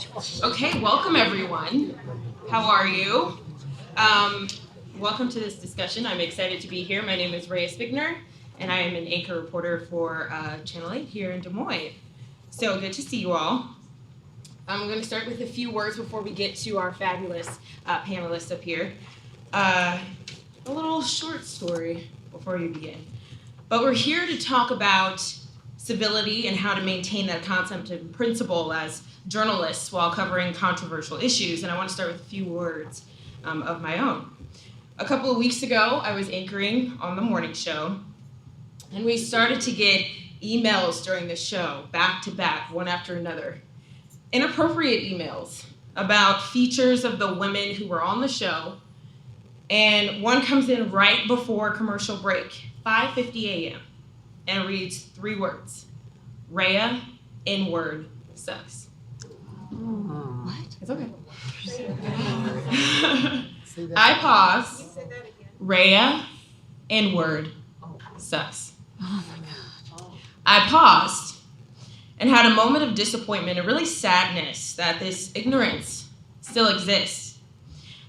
Okay, welcome everyone. How are you? Welcome to this discussion. I'm excited to be here. My name is Rheya Spigner, and I am an anchor reporter for Channel 8 here in Des Moines. So good to see you all. I'm going to start with a few words before we get to our fabulous panelists up here. A little short story before you begin. But we're here to talk about civility and how to maintain that concept and principle as journalists while covering controversial issues. And I want to start with a few words of my own. A couple of weeks ago, I was anchoring on the morning show, and we started to get emails during the show, back to back, one after another. Inappropriate emails about features of the women who were on the show, and one comes in right before commercial break, 5:50 a.m., and reads 3 words: Rheya, N-word, sucks. What? It's okay. I pause. Rheya, N-word, sucks. Oh my God. I paused and had a moment of disappointment and really sadness that this ignorance still exists.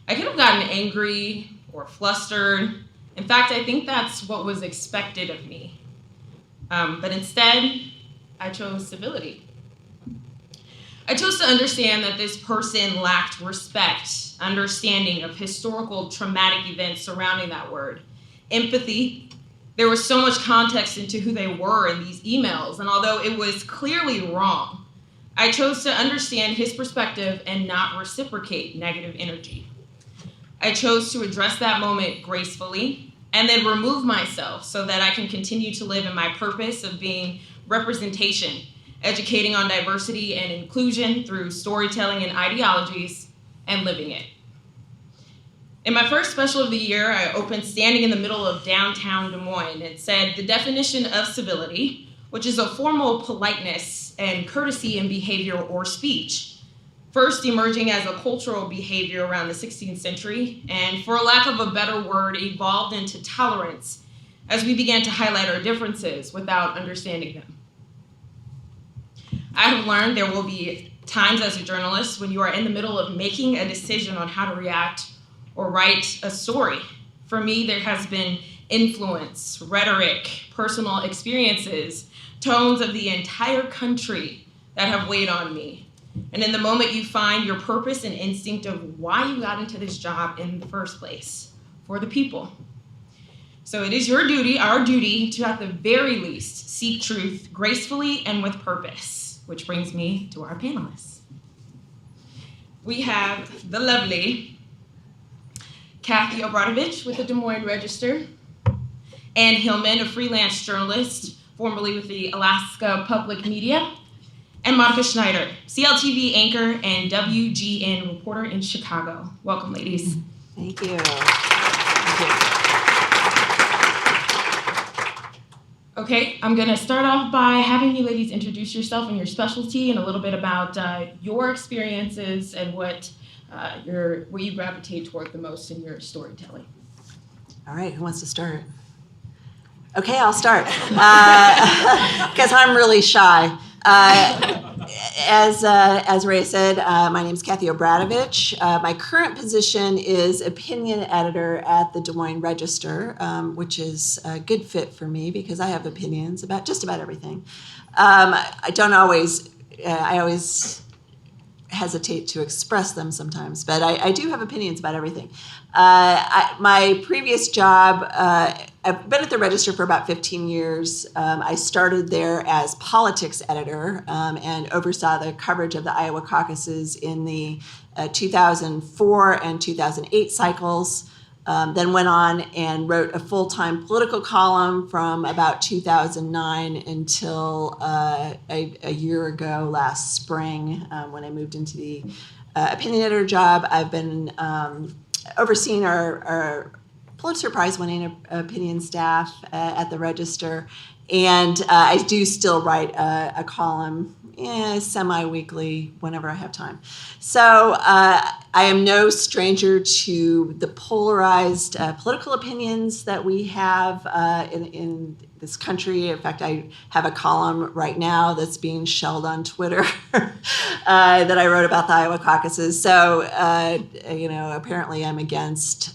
I could have gotten angry or flustered. In fact, I think that's what was expected of me. But instead, I chose civility. I chose to understand that this person lacked respect, understanding of historical traumatic events surrounding that word, empathy. There was so much context into who they were in these emails, and although it was clearly wrong, I chose to understand his perspective and not reciprocate negative energy. I chose to address that moment gracefully and then remove myself so that I can continue to live in my purpose of being representation, educating on diversity and inclusion through storytelling and ideologies, and living it. In my first special of the year, I opened standing in the middle of downtown Des Moines and said the definition of civility, which is a formal politeness and courtesy in behavior or speech, first emerging as a cultural behavior around the 16th century, and for lack of a better word, evolved into tolerance as we began to highlight our differences without understanding them. I have learned there will be times as a journalist when you are in the middle of making a decision on how to react or write a story. For me, there has been influence, rhetoric, personal experiences, tones of the entire country that have weighed on me. And in the moment you find your purpose and instinct of why you got into this job in the first place, for the people. So it is your duty, our duty, to at the very least seek truth gracefully and with purpose, which brings me to our panelists. We have the lovely Kathie Obradovich with the Des Moines Register, and Hillman, a freelance journalist, formerly with the Alaska Public Media, and Monicca Scheider, CLTV anchor and WGN reporter in Chicago. Welcome, ladies. Thank you. Okay, I'm going to start off by having you ladies introduce yourself and your specialty and a little bit about your experiences and what you gravitate toward the most in your storytelling. All right, who wants to start? Okay, I'll start because I'm really shy. As Rheya said, my name is Kathie Obradovich. My current position is opinion editor at the Des Moines Register, which is a good fit for me because I have opinions about just about everything. I always hesitate to express them sometimes, but I do have opinions about everything. My previous job, I've been at the Register for about 15 years. I started there as politics editor and oversaw the coverage of the Iowa caucuses in the 2004 and 2008 cycles. Then went on and wrote a full-time political column from about 2009 until a year ago last spring when I moved into the opinion editor job. I've been overseeing our Pulitzer Prize winning opinion staff at the Register And I do still write a column semi-weekly whenever I have time. So I am no stranger to the polarized political opinions that we have in this country. In fact, I have a column right now that's being shelled on Twitter that I wrote about the Iowa caucuses. So, apparently I'm against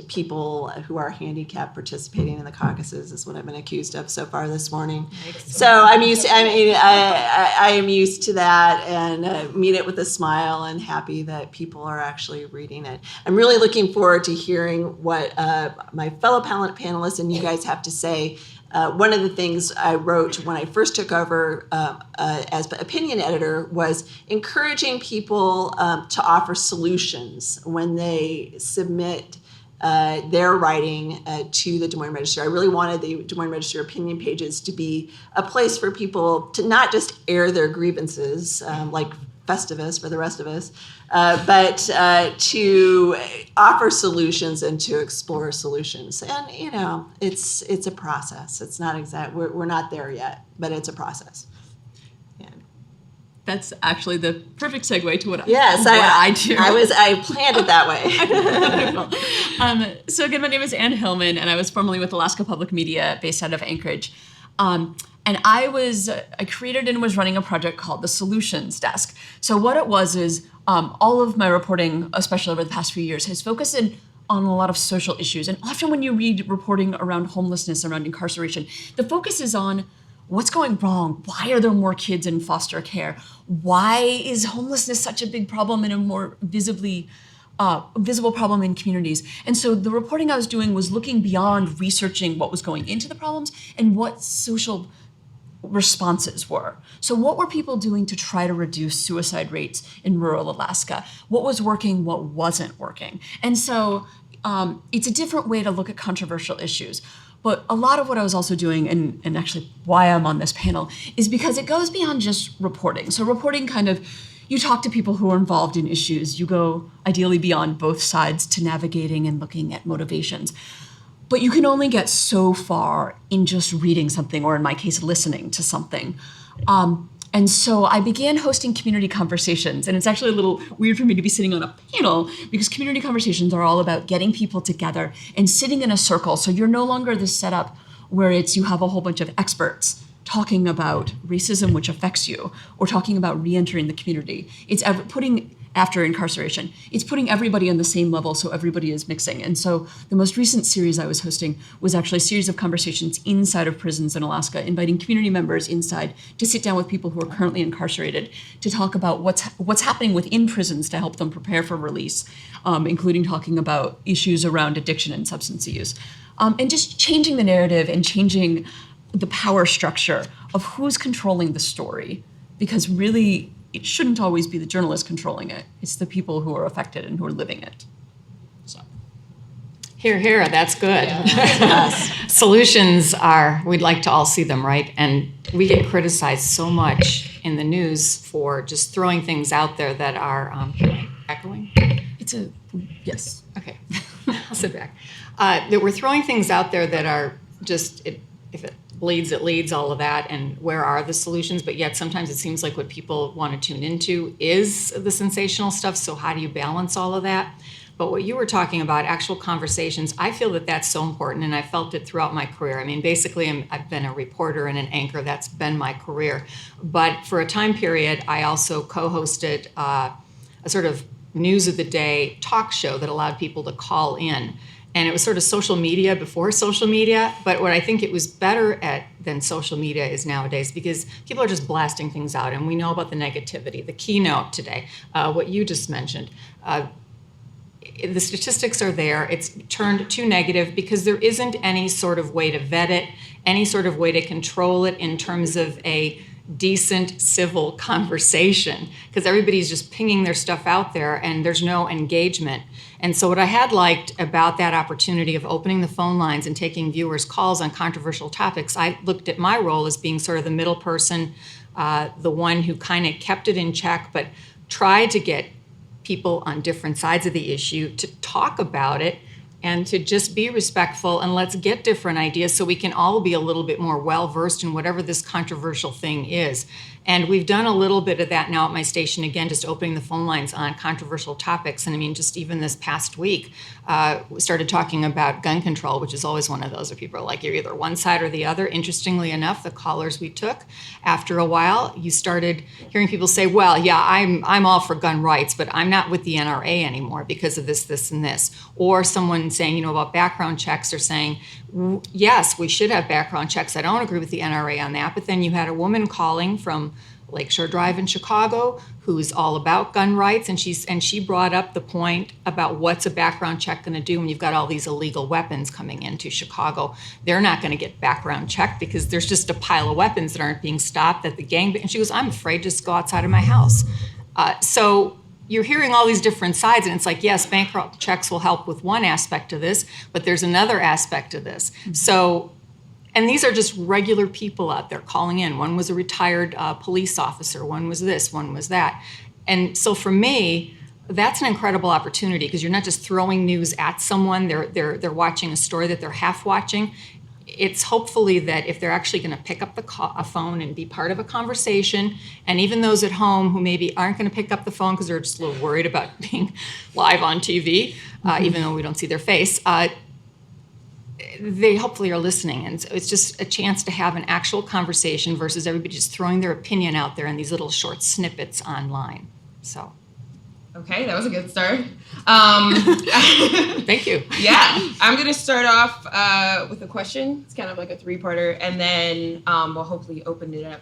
people who are handicapped participating in the caucuses is what I've been accused of so far this morning. So I'm used to, I am used to that and meet it with a smile and happy that people are actually reading it. I'm really looking forward to hearing what my fellow panelists and you guys have to say. One of the things I wrote when I first took over as opinion editor was encouraging people to offer solutions when they submit their writing to the Des Moines Register. I really wanted the Des Moines Register opinion pages to be a place for people to not just air their grievances, like Festivus for the rest of us, but to offer solutions and to explore solutions. And it's a process. It's not exact. We're not there yet, but it's a process. That's actually the perfect segue to what I do. I planned it that way. So again, my name is Ann Hillman, and I was formerly with Alaska Public Media, based out of Anchorage. And I created and was running a project called the Solutions Desk. So what it was is all of my reporting, especially over the past few years, has focused on a lot of social issues. And often when you read reporting around homelessness, around incarceration, the focus is on what's going wrong? Why are there more kids in foster care? Why is homelessness such a big problem and a more visible problem in communities? And so the reporting I was doing was looking beyond researching what was going into the problems and what social responses were. So what were people doing to try to reduce suicide rates in rural Alaska? What was working? What wasn't working? And so it's a different way to look at controversial issues. But a lot of what I was also doing, and actually why I'm on this panel, is because it goes beyond just reporting. So reporting you talk to people who are involved in issues. You go ideally beyond both sides to navigating and looking at motivations. But you can only get so far in just reading something, or in my case, listening to something. And so I began hosting community conversations. And it's actually a little weird for me to be sitting on a panel, because community conversations are all about getting people together and sitting in a circle. So you're no longer this setup where you have a whole bunch of experts talking about racism, which affects you, or talking about re-entering the community. It's after incarceration. It's putting everybody on the same level, so everybody is mixing. And so the most recent series I was hosting was actually a series of conversations inside of prisons in Alaska, inviting community members inside to sit down with people who are currently incarcerated to talk about what's happening within prisons to help them prepare for release, including talking about issues around addiction and substance use. And just changing the narrative and changing the power structure of who's controlling the story, because really, it shouldn't always be the journalist controlling it. It's the people who are affected and who are living it. So. Hear, that's good. Yeah. Solutions we'd like to all see them, right? And we get criticized so much in the news for just throwing things out there that are, echoing? Yes. Okay, I'll sit back. That we're throwing things out there that are just, if it bleeds, it leads, all of that, and where are the solutions? But yet sometimes it seems like what people want to tune into is the sensational stuff, so how do you balance all of that? But what you were talking about, actual conversations, I feel that that's so important, and I felt it throughout my career. I mean, basically, I've been a reporter and an anchor. That's been my career. But for a time period, I also co-hosted a sort of news of the day talk show that allowed people to call in. And it was sort of social media before social media. But what I think it was better at than social media is nowadays, because people are just blasting things out. And we know about the negativity, the keynote today, what you just mentioned. The statistics are there. It's turned too negative because there isn't any sort of way to vet it, any sort of way to control it in terms of a decent civil conversation, because everybody's just pinging their stuff out there and there's no engagement. And so what I had liked about that opportunity of opening the phone lines and taking viewers' calls on controversial topics, I looked at my role as being sort of the middle person, the one who kind of kept it in check, but tried to get people on different sides of the issue to talk about it and to just be respectful, and let's get different ideas so we can all be a little bit more well-versed in whatever this controversial thing is. And we've done a little bit of that now at my station, again, just opening the phone lines on controversial topics. And I mean, just even this past week, we started talking about gun control, which is always one of those where people are like, you're either one side or the other. Interestingly enough, the callers we took, after a while, you started hearing people say, well, yeah, I'm all for gun rights, but I'm not with the NRA anymore because of this, this, and this. Or someone saying, about background checks, or saying, yes, we should have background checks. I don't agree with the NRA on that. But then you had a woman calling from Lakeshore Drive in Chicago who's all about gun rights, and she brought up the point about what's a background check going to do when you've got all these illegal weapons coming into Chicago. They're not going to get background checked because there's just a pile of weapons that aren't being stopped at the gang. And she goes, I'm afraid to just go outside of my house. So you're hearing all these different sides, and it's like, yes, background checks will help with one aspect of this, but there's another aspect of this. So, and these are just regular people out there calling in. One was a retired police officer, one was this, one was that. And so for me, that's an incredible opportunity, because you're not just throwing news at someone, they're watching a story that they're half watching. It's hopefully that if they're actually going to pick up a phone and be part of a conversation, and even those at home who maybe aren't going to pick up the phone because they're just a little worried about being live on TV, even though we don't see their face, they hopefully are listening. And so it's just a chance to have an actual conversation versus everybody just throwing their opinion out there in these little short snippets online. So. Okay, that was a good start. Thank you. Yeah, I'm going to start off with a question. It's kind of like a three-parter, and then we'll hopefully open it up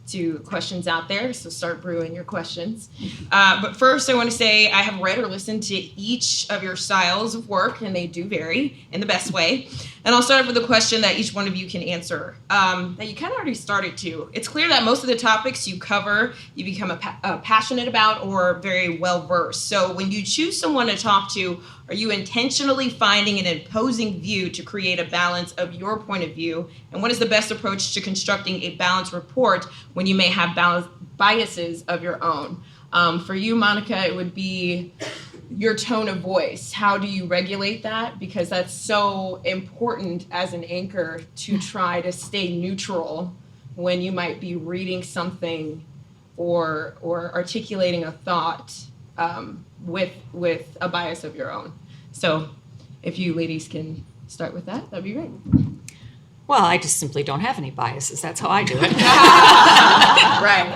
to questions out there, so start brewing your questions. But first, I want to say I have read or listened to each of your styles of work, and they do vary in the best way. And I'll start off with a question that each one of you can answer, that you kind of already started to. It's clear that most of the topics you cover, you become passionate about or very well-versed. So when you choose someone to talk to, are you intentionally finding an opposing view to create a balance of your point of view? And what is the best approach to constructing a balanced report when you may have biases of your own? For you, Monicca, it would be your tone of voice. How do you regulate that? Because that's so important as an anchor to try to stay neutral when you might be reading something or articulating a thought with a bias of your own. So if you ladies can start with that, that'd be great. Well, I just simply don't have any biases. That's how I do it. Right.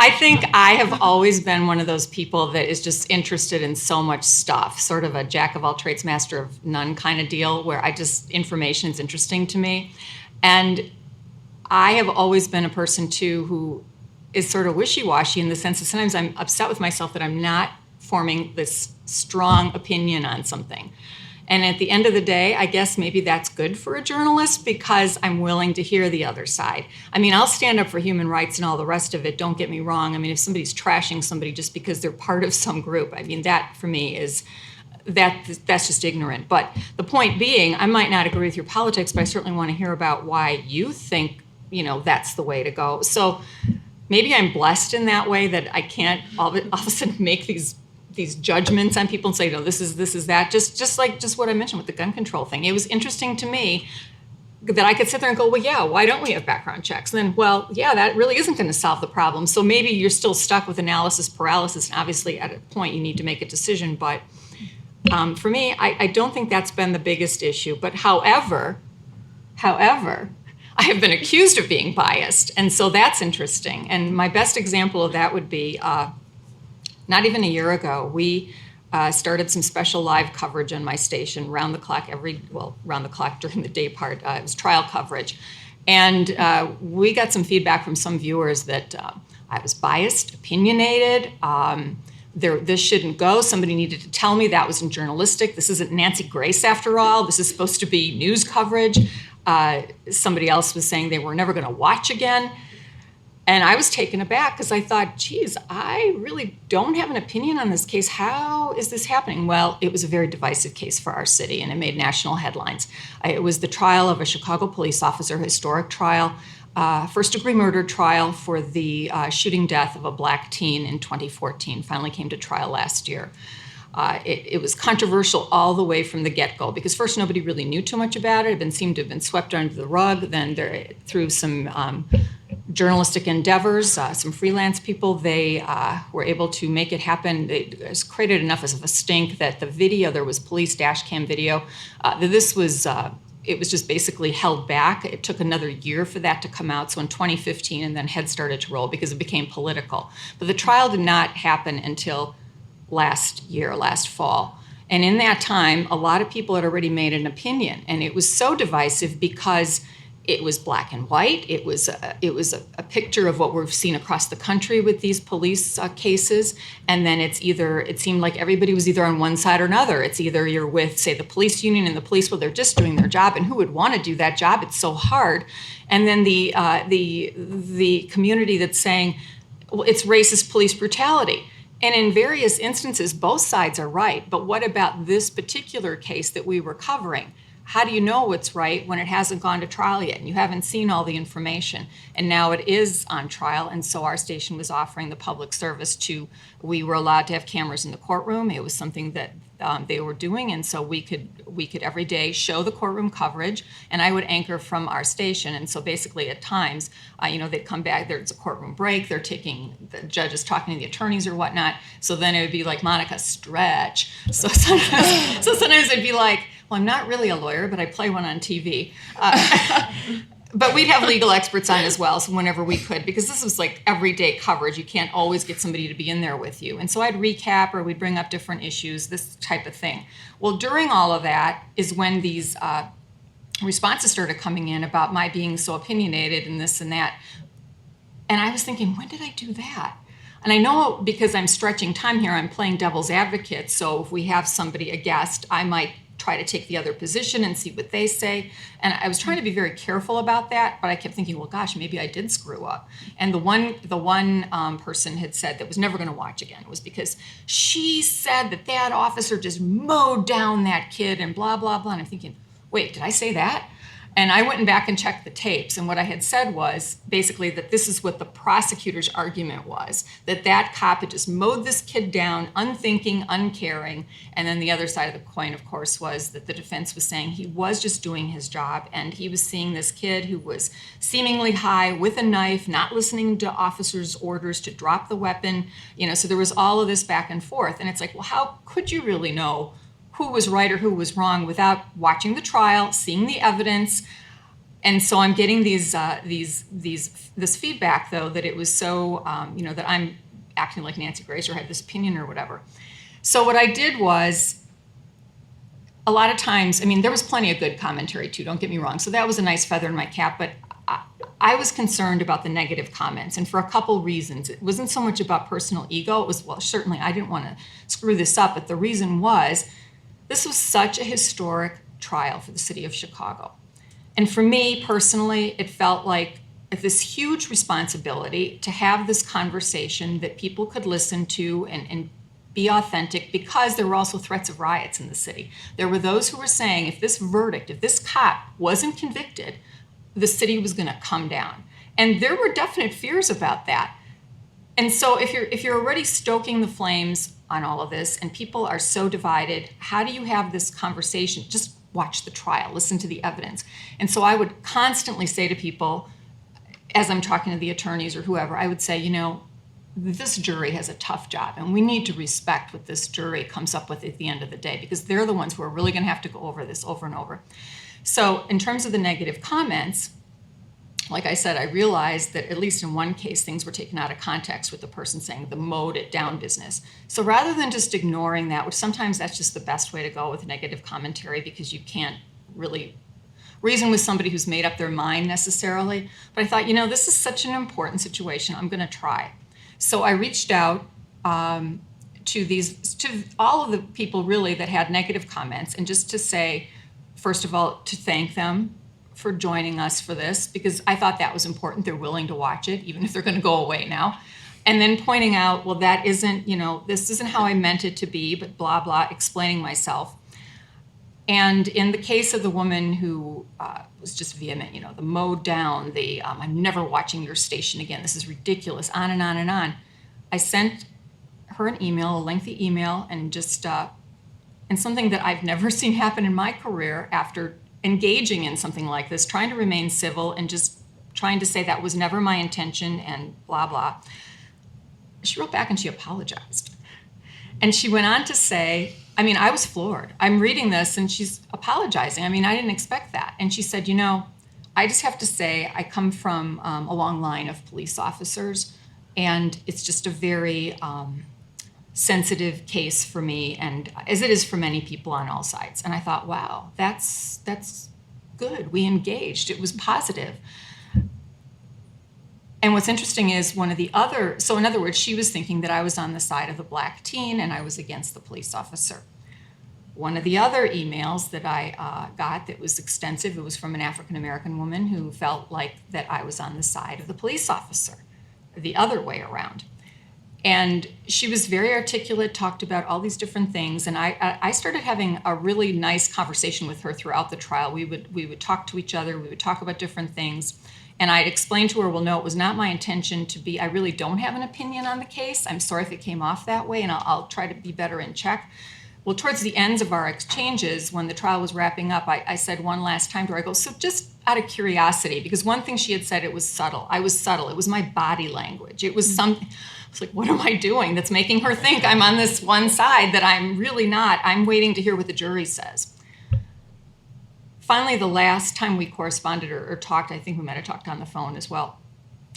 I think I have always been one of those people that is just interested in so much stuff, sort of a jack of all trades, master of none kind of deal, where information is interesting to me. And I have always been a person, too, who is sort of wishy-washy in the sense that sometimes I'm upset with myself that I'm not forming this strong opinion on something. And at the end of the day, I guess maybe that's good for a journalist because I'm willing to hear the other side. I mean, I'll stand up for human rights and all the rest of it, don't get me wrong. I mean, if somebody's trashing somebody just because they're part of some group, I mean, that for me is, that's just ignorant. But the point being, I might not agree with your politics, but I certainly want to hear about why you think, that's the way to go. So maybe I'm blessed in that way that I can't all of a sudden make these judgments on people and say, this is that. Just what I mentioned with the gun control thing. It was interesting to me that I could sit there and go, well, yeah, why don't we have background checks? And then, well, yeah, that really isn't going to solve the problem. So maybe you're still stuck with analysis paralysis. And obviously, at a point, you need to make a decision. But for me, I don't think that's been the biggest issue. But however, I have been accused of being biased. And so that's interesting. And my best example of that would be not even a year ago, we started some special live coverage on my station round the clock during the day part. It was trial coverage. And we got some feedback from some viewers that I was biased, opinionated, this shouldn't go. Somebody needed to tell me that wasn't journalistic. This isn't Nancy Grace after all. This is supposed to be news coverage. Somebody else was saying they were never going to watch again. And I was taken aback because I thought, geez, I really don't have an opinion on this case. How is this happening? Well, it was a very divisive case for our city, and it made national headlines. It was the trial of a Chicago police officer, historic trial, first-degree murder trial for the shooting death of a black teen in 2014. Finally came to trial last year. It was controversial all the way from the get-go because first nobody really knew too much about it. It seemed to have been swept under the rug. Then through some journalistic endeavors, some freelance people, they were able to make it happen. It created enough of a stink that the video, there was police dash cam video, it was just basically held back. It took another year for that to come out. So in 2015, and then heads started to roll because it became political. But the trial did not happen until last fall. And in that time, a lot of people had already made an opinion. And it was so divisive because it was black and white. It was a picture of what we've seen across the country with these police cases. And then it seemed like everybody was either on one side or another. It's either you're with, say, the police union and the police, well, they're just doing their job. And who would want to do that job? It's so hard. And then the community that's saying, well, it's racist police brutality. And in various instances, both sides are right. But what about this particular case that we were covering? How do you know what's right when it hasn't gone to trial yet and you haven't seen all the information? And now it is on trial, and so our station was offering the public service we were allowed to have cameras in the courtroom. It was something that they were doing, and so we could every day show the courtroom coverage, and I would anchor from our station. And so basically at times, they'd come back, there's a courtroom break, the judge is talking to the attorneys or whatnot, so then it would be like, Monica, stretch. So sometimes I'd be like, well, I'm not really a lawyer, but I play one on TV. But we'd have legal experts on as well, so whenever we could, because this was like everyday coverage. You can't always get somebody to be in there with you. And so I'd recap or we'd bring up different issues, this type of thing. Well, during all of that is when these responses started coming in about my being so opinionated and this and that. And I was thinking, when did I do that? And I know because I'm stretching time here, I'm playing devil's advocate. So if we have somebody, a guest, I might try to take the other position and see what they say. And I was trying to be very careful about that, but I kept thinking, well, gosh, maybe I did screw up. And the one person had said that was never going to watch again. It was because she said that officer just mowed down that kid and blah, blah, blah. And I'm thinking, wait, did I say that? And I went back and checked the tapes, and what I had said was basically that this is what the prosecutor's argument was, that cop had just mowed this kid down, unthinking, uncaring. And then the other side of the coin, of course, was that the defense was saying he was just doing his job, and he was seeing this kid who was seemingly high with a knife, not listening to officers' orders to drop the weapon. So there was all of this back and forth. And it's like, well, how could you really know who was right or who was wrong without watching the trial, seeing the evidence? And so I'm getting this feedback, though, that it was so, that I'm acting like Nancy Grace or had this opinion or whatever. So what I did was, a lot of times, there was plenty of good commentary too, don't get me wrong. So that was a nice feather in my cap, but I was concerned about the negative comments, and for a couple reasons. It wasn't so much about personal ego. It was, well, certainly I didn't want to screw this up, but the reason was, this was such a historic trial for the city of Chicago. And for me personally, it felt like this huge responsibility to have this conversation that people could listen to and be authentic, because there were also threats of riots in the city. There were those who were saying if this cop wasn't convicted, the city was going to come down. And there were definite fears about that. And so if you're already stoking the flames on all of this and people are so divided, how do you have this conversation? Just watch the trial, listen to the evidence. And so I would constantly say to people, as I'm talking to the attorneys or whoever, I would say, this jury has a tough job, and we need to respect what this jury comes up with at the end of the day, because they're the ones who are really going to have to go over this over and over. So in terms of the negative comments, like I said, I realized that at least in one case, things were taken out of context with the person saying the mowed it down business. So rather than just ignoring that, which sometimes that's just the best way to go with negative commentary, because you can't really reason with somebody who's made up their mind necessarily. But I thought, this is such an important situation. I'm going to try. So I reached out to all of the people really that had negative comments, and just to say, first of all, to thank them for joining us for this, because I thought that was important. They're willing to watch it, even if they're going to go away now. And then pointing out, well, that isn't, this isn't how I meant it to be, but blah, blah, explaining myself. And in the case of the woman who was just vehement, the mowed down, I'm never watching your station again, this is ridiculous, on and on and on. I sent her an email, a lengthy email, and just and something that I've never seen happen in my career after engaging in something like this, trying to remain civil and just trying to say that was never my intention and blah, blah. She wrote back and she apologized. And she went on to say, I mean, I was floored. I'm reading this and she's apologizing. I mean, I didn't expect that. And she said, I just have to say I come from a long line of police officers, and it's just a very sensitive case for me, and as it is for many people on all sides. And I thought, wow, that's good. We engaged. It was positive. And what's interesting is so in other words, she was thinking that I was on the side of the black teen and I was against the police officer. One of the other emails that I got that was extensive, it was from an African-American woman who felt like that I was on the side of the police officer, the other way around. And she was very articulate, talked about all these different things. And I started having a really nice conversation with her throughout the trial. We would talk to each other. We would talk about different things. And I'd explained to her, well, no, it was not my intention to be, I really don't have an opinion on the case. I'm sorry if it came off that way, and I'll try to be better in check. Well, towards the ends of our exchanges, when the trial was wrapping up, I said one last time to her, I go, so just out of curiosity, because one thing she had said, it was subtle. I was subtle. It was my body language. It was something, I was like, what am I doing that's making her think I'm on this one side that I'm really not? I'm waiting to hear what the jury says. Finally, the last time we corresponded or talked, I think we might have talked on the phone as well,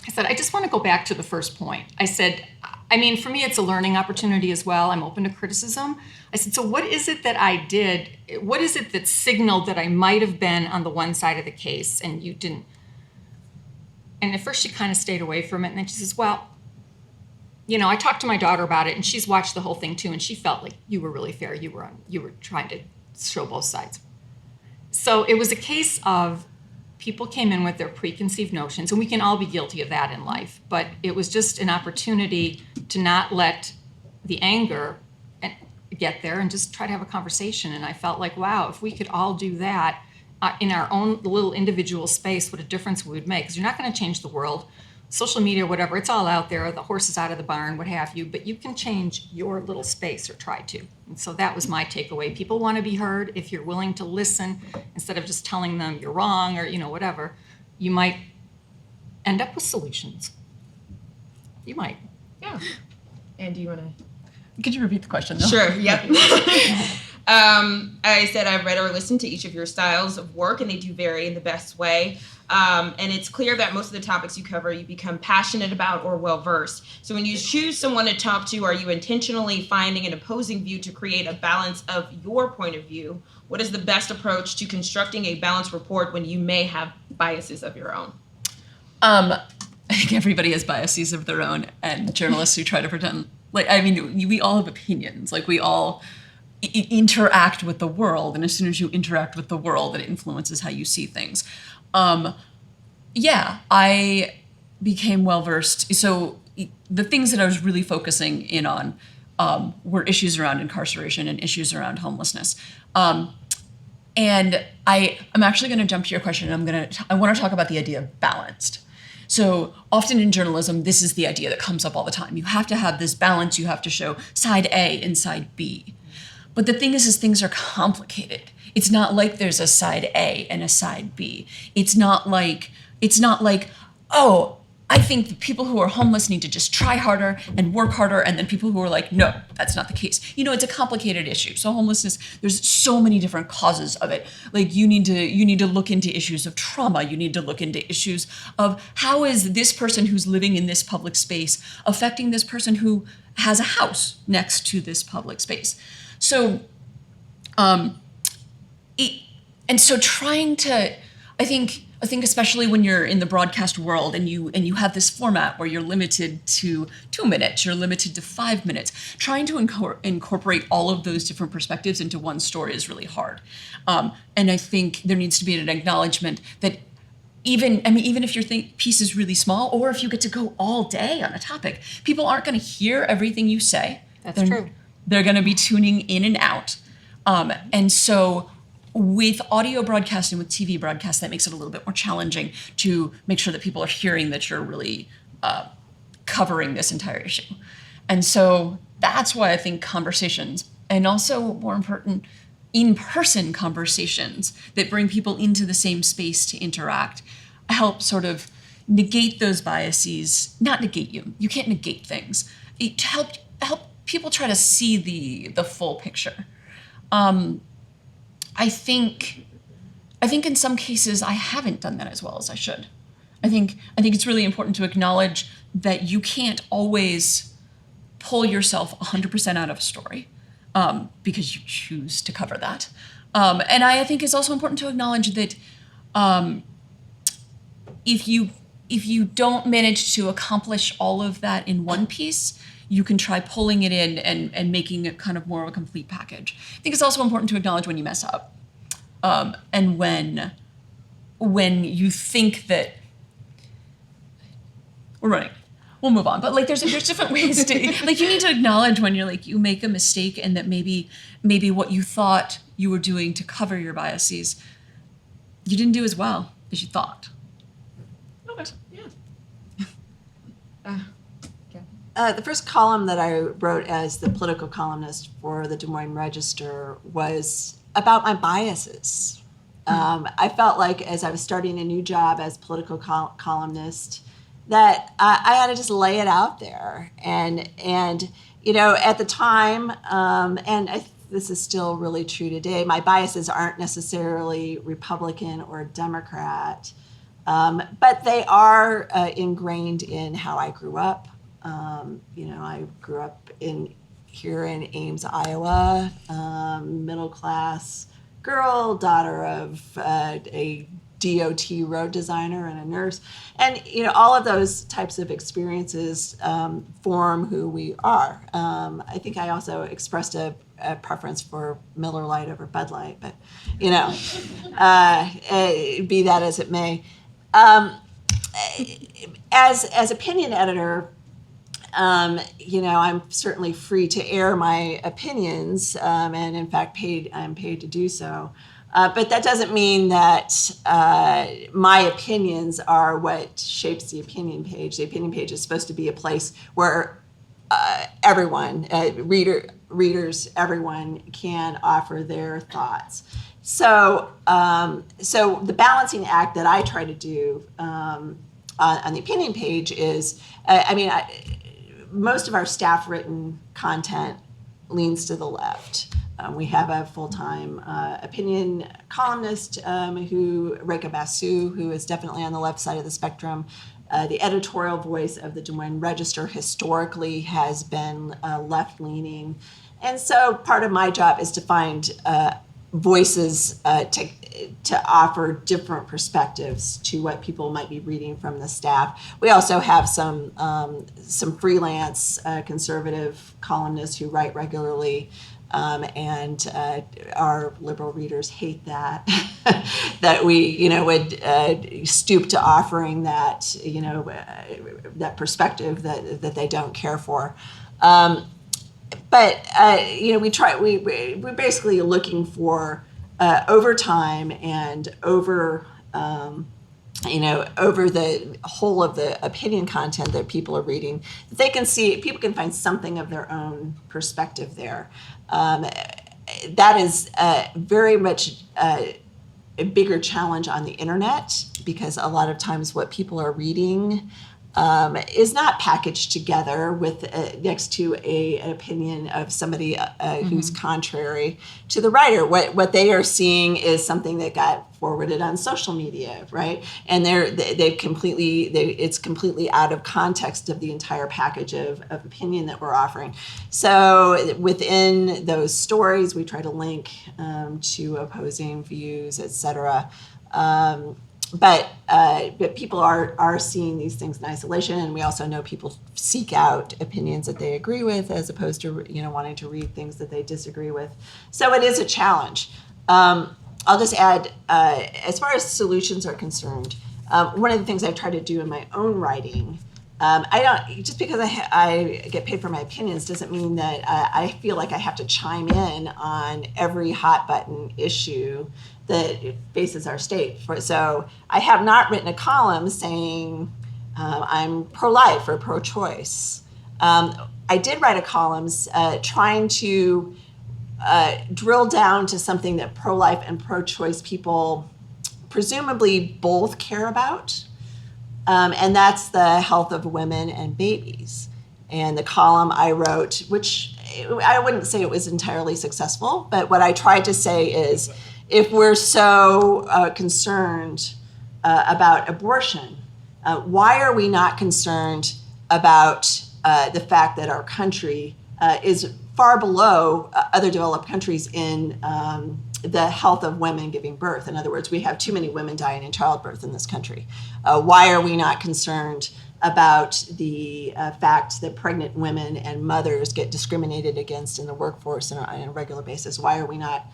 I said, I just want to go back to the first point. I said, I mean, for me, it's a learning opportunity as well. I'm open to criticism. I said, so what is it that I did? What is it that signaled that I might have been on the one side of the case and you didn't? And at first she kind of stayed away from it. And then she says, well, I talked to my daughter about it and she's watched the whole thing too. And she felt like you were really fair. You were trying to show both sides. So it was a case of people came in with their preconceived notions, and we can all be guilty of that in life, but it was just an opportunity to not let the anger get there and just try to have a conversation. And I felt like, wow, if we could all do that in our own little individual space, what a difference we would make. Because you're not going to change the world. Social media, whatever, it's all out there, the horse is out of the barn, what have you, but you can change your little space or try to. And so that was my takeaway. People want to be heard. If you're willing to listen, instead of just telling them you're wrong or, whatever, you might end up with solutions. You might. Yeah. And do you want to? Could you repeat the question, though? Sure, yep. I said I've read or listened to each of your styles of work, and they do vary in the best way. And it's clear that most of the topics you cover, you become passionate about or well-versed. So when you choose someone to talk to, are you intentionally finding an opposing view to create a balance of your point of view? What is the best approach to constructing a balanced report when you may have biases of your own? I think everybody has biases of their own, and journalists who try to pretend, we all have opinions. We all interact with the world, and as soon as you interact with the world, it influences how you see things. I became well-versed. So the things that I was really focusing in on were issues around incarceration and issues around homelessness. And I'm actually going to jump to your question, and I want to talk about the idea of balanced. So often in journalism, this is the idea that comes up all the time. You have to have this balance. You have to show side A and side B. But the thing is things are complicated. It's not like there's a side A and a side B. It's not like, oh, I think the people who are homeless need to just try harder and work harder, and then people who are like, no, that's not the case. It's a complicated issue. So homelessness, there's so many different causes of it. You need to look into issues of trauma. You need to look into issues of how is this person who's living in this public space affecting this person who has a house next to this public space. So, trying to, I think especially when you're in the broadcast world and you have this format where you're limited to 2 minutes, you're limited to 5 minutes, trying to incorporate all of those different perspectives into one story is really hard. And I think there needs to be an acknowledgement that even if your piece is really small, or if you get to go all day on a topic, people aren't going to hear everything you say. That's true. They're going to be tuning in and out. And so with audio broadcast and with TV broadcast, that makes it a little bit more challenging to make sure that people are hearing that you're really covering this entire issue. And so that's why I think conversations, and also more important, in-person conversations that bring people into the same space to interact, help sort of negate those biases, not negate you can't negate things, to help people try to see the full picture. I think in some cases I haven't done that as well as I should. I think it's really important to acknowledge that you can't always pull yourself 100% out of a story because you choose to cover that. And I think it's also important to acknowledge that if you don't manage to accomplish all of that in one piece, you can try pulling it in and making it kind of more of a complete package. I think it's also important to acknowledge when you mess up. And when you think that we're running, we'll move on. But like, there's different ways to, like, you need to acknowledge when you're like, you make a mistake and that maybe what you thought you were doing to cover your biases, you didn't do as well as you thought. Okay. Yeah. The first column that I wrote as the political columnist for the Des Moines Register was about my biases. I felt like as I was starting a new job as political columnist that I had to just lay it out there. And you know, at the time, this is still really true today, my biases aren't necessarily Republican or Democrat, but they are ingrained in how I grew up. You know, I grew up here in Ames, Iowa, middle class girl, daughter of a DOT road designer and a nurse. And, you know, all of those types of experiences form who we are. I think I also expressed a preference for Miller Lite over Bud Light, but, you know, be that as it may. As opinion editor, you know, I'm certainly free to air my opinions, and in fact, I'm paid to do so. But that doesn't mean that my opinions are what shapes the opinion page. The opinion page is supposed to be a place where everyone, readers, everyone can offer their thoughts. So, so the balancing act that I try to do on the opinion page is, most of our staff-written content leans to the left. We have a full-time opinion columnist, Rheya Spigner, who is definitely on the left side of the spectrum. The editorial voice of the Des Moines Register historically has been left-leaning. And so part of my job is to find voices to offer different perspectives to what people might be reading from the staff. We also have some freelance conservative columnists who write regularly, and our liberal readers hate that that we, you know, would stoop to offering that, you know, that perspective that they don't care for. But you know, we're basically looking for over time and over you know, over the whole of the opinion content that people are reading, they can see, people can find something of their own perspective there. That is very much a bigger challenge on the internet, because a lot of times what people are reading is not packaged together with next to an opinion of somebody who's contrary to the writer. What they are seeing is something that got forwarded on social media, right? And it's completely out of context of the entire package of opinion that we're offering. So within those stories, we try to link to opposing views, et cetera. But people are seeing these things in isolation, and we also know people seek out opinions that they agree with, as opposed to, you know, wanting to read things that they disagree with. So it is a challenge. I'll just add, as far as solutions are concerned, one of the things I try to do in my own writing, just because I get paid for my opinions doesn't mean that I feel like I have to chime in on every hot button issue that faces our state. So I have not written a column saying I'm pro-life or pro-choice. I did write a column trying to drill down to something that pro-life and pro-choice people presumably both care about, and that's the health of women and babies. And the column I wrote, which I wouldn't say it was entirely successful, but what I tried to say is, if we're so concerned about abortion, why are we not concerned about the fact that our country is far below other developed countries in the health of women giving birth? In other words, we have too many women dying in childbirth in this country. Why are we not concerned about the fact that pregnant women and mothers get discriminated against in the workforce on a regular basis? Why are we not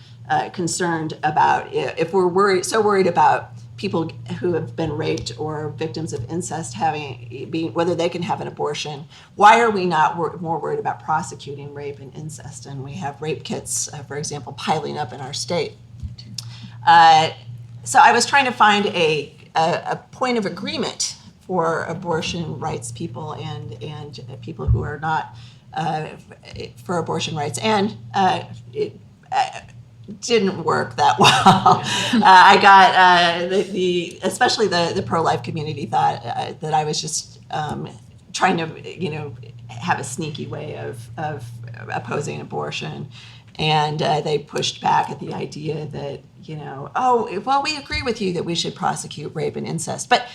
concerned about, if we're so worried about people who have been raped or victims of incest whether they can have an abortion, why are we not more worried about prosecuting rape and incest? And we have rape kits, for example, piling up in our state. So I was trying to find a point of agreement for abortion rights people and people who are not for abortion rights, and it didn't work that well. I got especially the pro-life community thought that I was just trying to have a sneaky way of opposing abortion, and they pushed back at the idea that oh well, we agree with you that we should prosecute rape and incest, but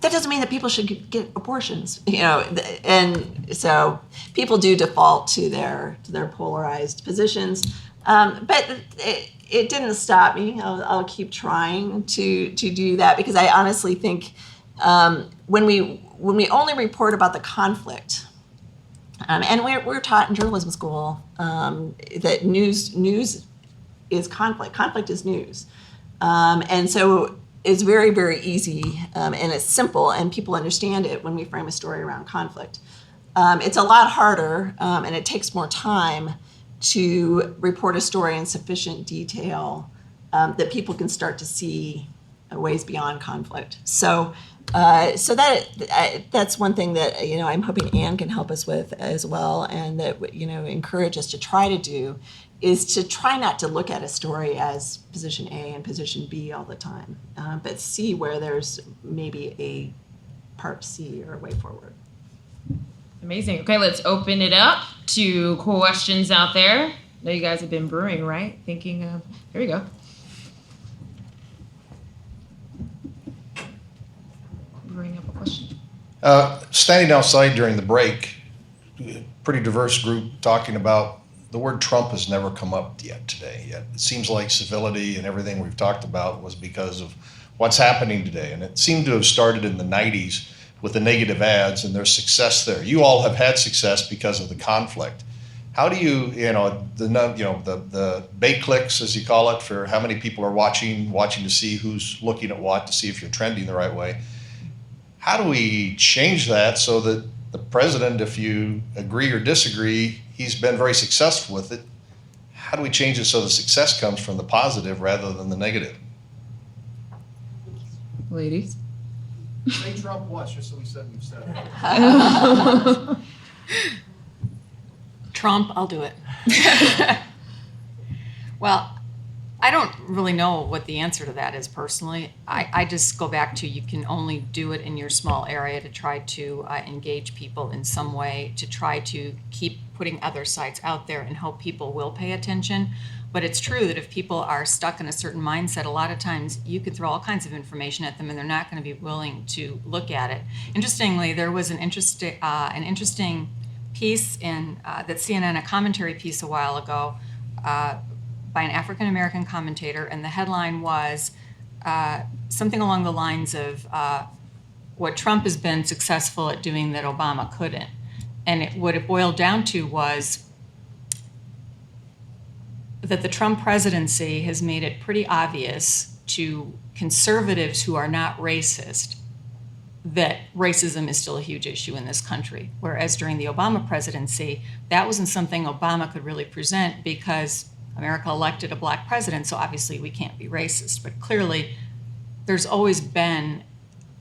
that doesn't mean that people should get abortions, and so people do default to their polarized positions. But it didn't stop me. I'll keep trying to do that, because I honestly think when we only report about the conflict, and we're taught in journalism school that news is conflict. Conflict is news, and so it's very, very easy, and it's simple, and people understand it when we frame a story around conflict. It's a lot harder, and it takes more time to report a story in sufficient detail that people can start to see ways beyond conflict. So that's one thing that I'm hoping Anne can help us with as well, and that encourage us to try to do, is to try not to look at a story as position A and position B all the time, but see where there's maybe a part C or a way forward. Amazing. Okay, let's open it up to questions out there. I know you guys have been brewing, right? Thinking of, here we go. Bring up a question. Standing outside during the break, pretty diverse group talking about the word Trump has never come up today. It seems like civility and everything we've talked about was because of what's happening today. And it seemed to have started in the 90s with the negative ads, and there's success there. You all have had success because of the conflict. How do you, the bait clicks, as you call it, for how many people are watching to see who's looking at what, to see if you're trending the right way. How do we change that so that the president, if you agree or disagree, he's been very successful with it. How do we change it so the success comes from the positive rather than the negative? Ladies. Say Trump once, just so we've said it. Trump, I'll do it. Well, I don't really know what the answer to that is personally. I just go back to, you can only do it in your small area to try to engage people in some way, to try to keep putting other sites out there and hope people will pay attention. But it's true that if people are stuck in a certain mindset, a lot of times you could throw all kinds of information at them and they're not going to be willing to look at it. Interestingly, there was an interesting piece in that CNN, a commentary piece a while ago, by an African-American commentator, and the headline was something along the lines of what Trump has been successful at doing that Obama couldn't. And what it boiled down to was that the Trump presidency has made it pretty obvious to conservatives who are not racist that racism is still a huge issue in this country. Whereas during the Obama presidency, that wasn't something Obama could really present because America elected a black president, so obviously we can't be racist. But clearly, there's always been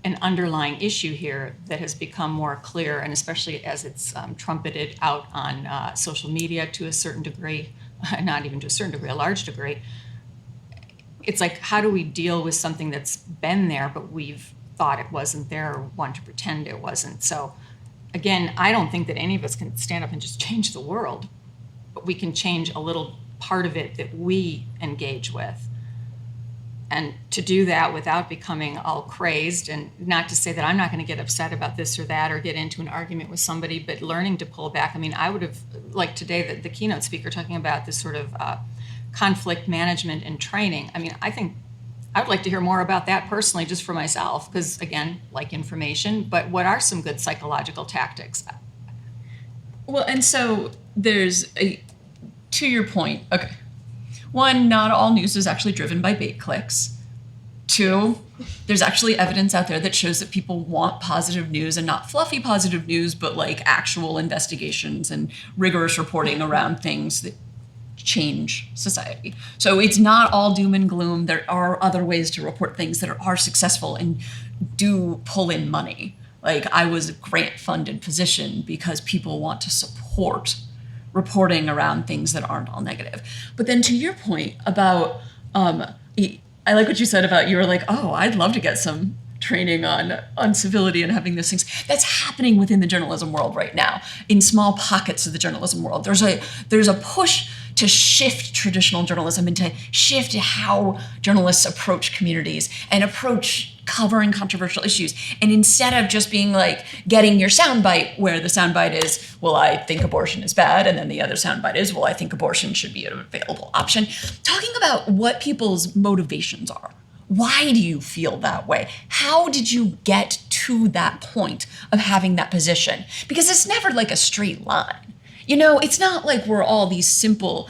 an underlying issue here that has become more clear, and especially as it's trumpeted out on social media to a certain degree, not even to a certain degree, a large degree. It's like, how do we deal with something that's been there, but we've thought it wasn't there or want to pretend it wasn't? So again, I don't think that any of us can stand up and just change the world, but we can change a little part of it that we engage with. And to do that without becoming all crazed, and not to say that I'm not going to get upset about this or that or get into an argument with somebody, but learning to pull back. I mean, I would have, like today, the keynote speaker talking about this sort of conflict management and training. I mean, I think I would like to hear more about that personally, just for myself, because again, like information, but what are some good psychological tactics? Well, and so to your point, okay. One, not all news is actually driven by bait clicks. Two, there's actually evidence out there that shows that people want positive news, and not fluffy positive news, but like actual investigations and rigorous reporting around things that change society. So it's not all doom and gloom. There are other ways to report things that are successful and do pull in money. Like, I was a grant-funded position because people want to support reporting around things that aren't all negative. But then to your point about, I like what you said about, you were like, oh, I'd love to get some training on civility and having those things. That's happening within the journalism world right now, in small pockets of the journalism world. There's a push to shift traditional journalism and to shift how journalists approach communities and approach covering controversial issues. And instead of just being like getting your soundbite, where the soundbite is, well, I think abortion is bad, and then the other soundbite is, well, I think abortion should be an available option, talking about what people's motivations are. Why do you feel that way? How did you get to that point of having that position? Because it's never like a straight line. You know, it's not like we're all these simple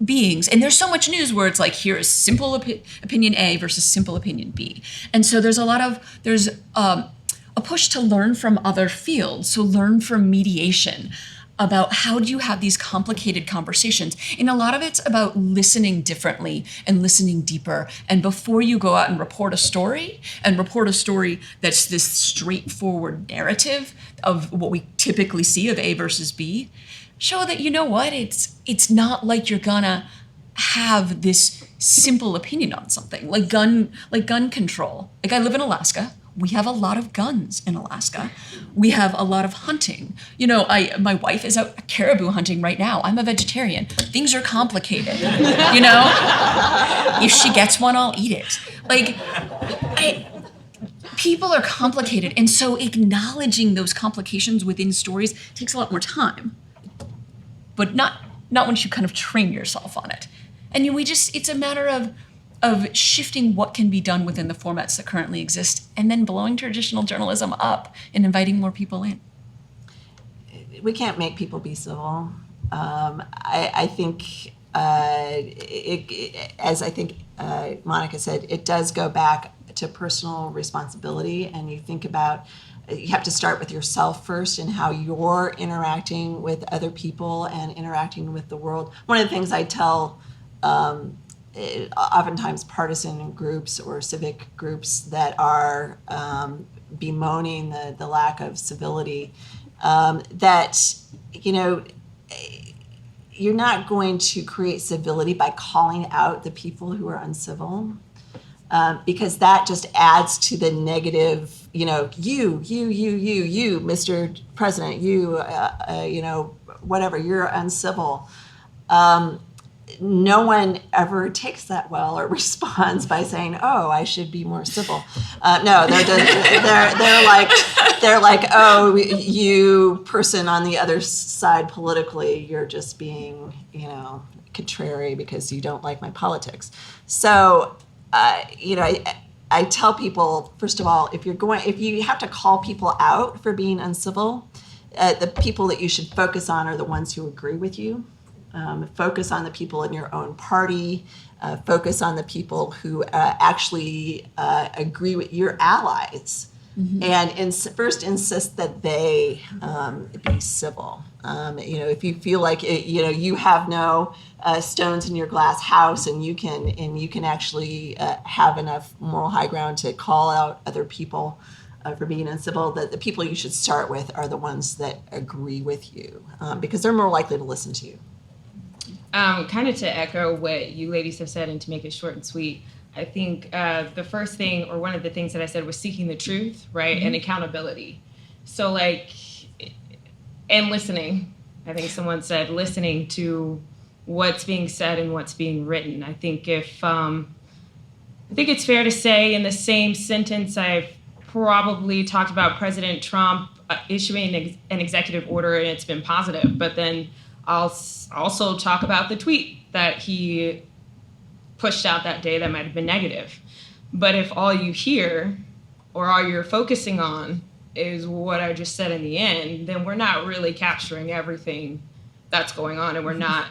beings. And there's so much news where it's like, here is simple opinion A versus simple opinion B. And so there's a push to learn from other fields. So learn from mediation about how do you have these complicated conversations. And a lot of it's about listening differently and listening deeper. And before you go out and report a story that's this straightforward narrative of what we typically see of A versus B, show that, you know what, it's not like you're gonna have this simple opinion on something like gun control. Like, I live in Alaska. We have a lot of guns in Alaska. We have a lot of hunting. You know, my wife is out caribou hunting right now. I'm a vegetarian. Things are complicated. You know, if she gets one, I'll eat it. Like, people are complicated, and so acknowledging those complications within stories takes a lot more time. But not once you kind of train yourself on it. And it's a matter of shifting what can be done within the formats that currently exist, and then blowing traditional journalism up and inviting more people in. We can't make people be civil. I think, as I think Monicca said, it does go back to personal responsibility, and you think about, you have to start with yourself first and how you're interacting with other people and interacting with the world. One of the things I tell oftentimes partisan groups or civic groups that are bemoaning the lack of civility, that, you know, you're not going to create civility by calling out the people who are uncivil. Because that just adds to the negative, you know, you, Mr. President, you know, whatever, you're uncivil. No one ever takes that well or responds by saying, "Oh, I should be more civil." No, they're like, "Oh, you person on the other side politically, you're just being, you know, contrary because you don't like my politics." So. You know, I tell people, first of all, if you have to call people out for being uncivil, the people that you should focus on are the ones who agree with you. Focus on the people in your own party. Focus on the people who actually agree with your allies. Mm-hmm. And first insist that they be civil. You know, if you feel like you know you have no stones in your glass house, and you can actually have enough moral high ground to call out other people, for being uncivil, that the people you should start with are the ones that agree with you, because they're more likely to listen to you. Kind of to echo what you ladies have said and to make it short and sweet, I think the first thing, or one of the things that I said, was seeking the truth, right, and accountability. So and listening. I think someone said listening to what's being said and what's being written. I think I think it's fair to say in the same sentence I've probably talked about President Trump issuing an executive order and it's been positive, but then I'll also talk about the tweet that he pushed out that day that might have been negative. But if all you hear or all you're focusing on is what I just said in the end, then we're not really capturing everything that's going on, and we're not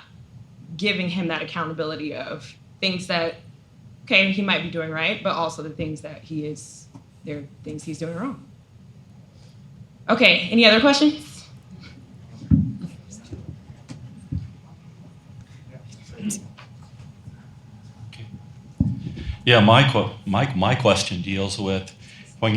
giving him that accountability of things that, okay, he might be doing right, but also the things that there are things he's doing wrong. Okay, any other questions? Yeah, my question deals with when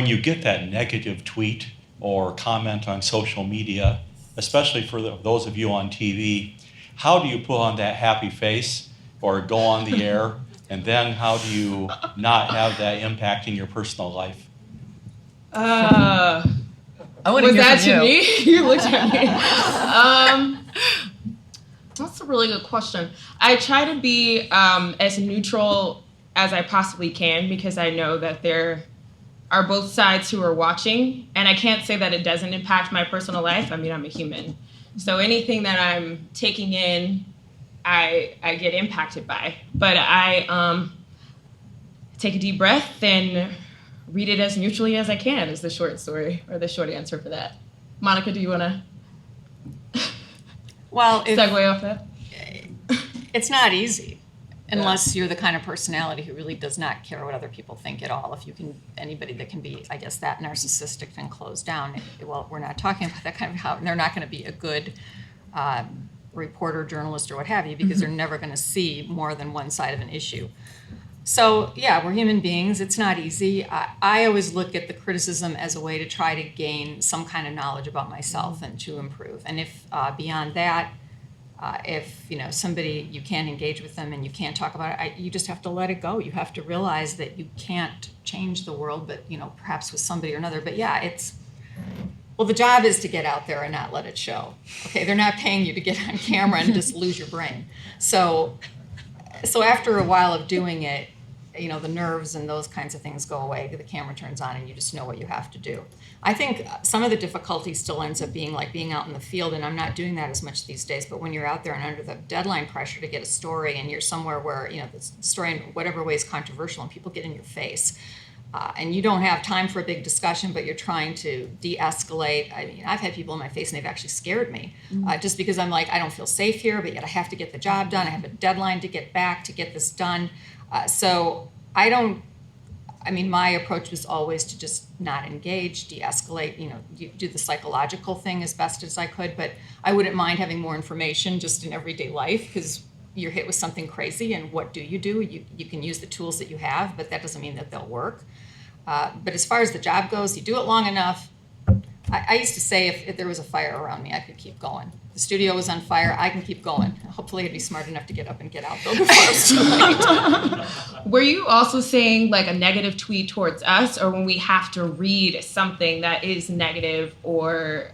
you get that negative tweet or comment on social media, especially for those of you on TV, how do you put on that happy face or go on the air, and then how do you not have that impact in your personal life? I want to Was hear that from to you. me? You looked at me. That's a really good question. I try to be as neutral as I possibly can, because I know that there are both sides who are watching, and I can't say that it doesn't impact my personal life. I mean, I'm a human. So anything that I'm taking in, I get impacted by. But I take a deep breath and read it as neutrally as I can, is the short story, or the short answer for that. Monica, do you want to segue off that? It's not easy unless you're the kind of personality who really does not care what other people think at all. If you can, anybody that can be, I guess, that narcissistic and closed down, well, we're not talking about that kind of how, they're not going to be a good reporter, journalist, or what have you, because they're never going to see more than one side of an issue. So, yeah, we're human beings. It's not easy. I always look at the criticism as a way to try to gain some kind of knowledge about myself and to improve. And if beyond that, if somebody, you can't engage with them and you can't talk about it, you just have to let it go. You have to realize that you can't change the world, but perhaps with somebody or another. But yeah, the job is to get out there and not let it show. Okay, they're not paying you to get on camera and just lose your brain. So after a while of doing it, the nerves and those kinds of things go away. The camera turns on and you just know what you have to do. I think some of the difficulty still ends up being like being out in the field, and I'm not doing that as much these days, but when you're out there and under the deadline pressure to get a story, and you're somewhere where, the story in whatever way is controversial and people get in your face, and you don't have time for a big discussion, but you're trying to de-escalate. I mean, I've had people in my face and they've actually scared me, just because I'm like, I don't feel safe here, but yet I have to get the job done. I have a deadline to get back to get this done. So my approach was always to just not engage, de-escalate, do the psychological thing as best as I could, but I wouldn't mind having more information just in everyday life, because you're hit with something crazy, and what do? You can use the tools that you have, but that doesn't mean that they'll work. But as far as the job goes, you do it long enough. I used to say if there was a fire around me, I could keep going. The studio was on fire, I can keep going. Hopefully I'd be smart enough to get up and get out, though, before it's too late. Were you also saying like a negative tweet towards us, or when we have to read something that is negative, or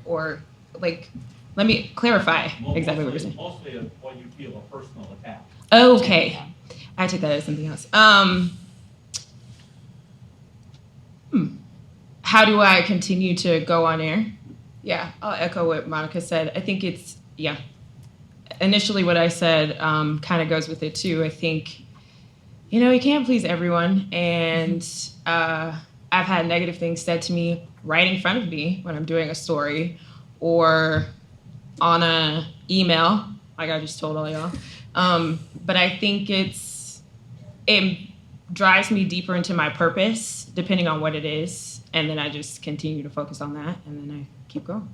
like, let me clarify exactly what you're saying. Mostly what you feel a personal attack. Okay. I took that as something else. How do I continue to go on air? Yeah, I'll echo what Monica said. I think initially what I said kind of goes with it too. I think, you can't please everyone. And I've had negative things said to me right in front of me when I'm doing a story, or on a email, like I just told all y'all. But I think it drives me deeper into my purpose, depending on what it is. And then I just continue to focus on that, and then I keep going.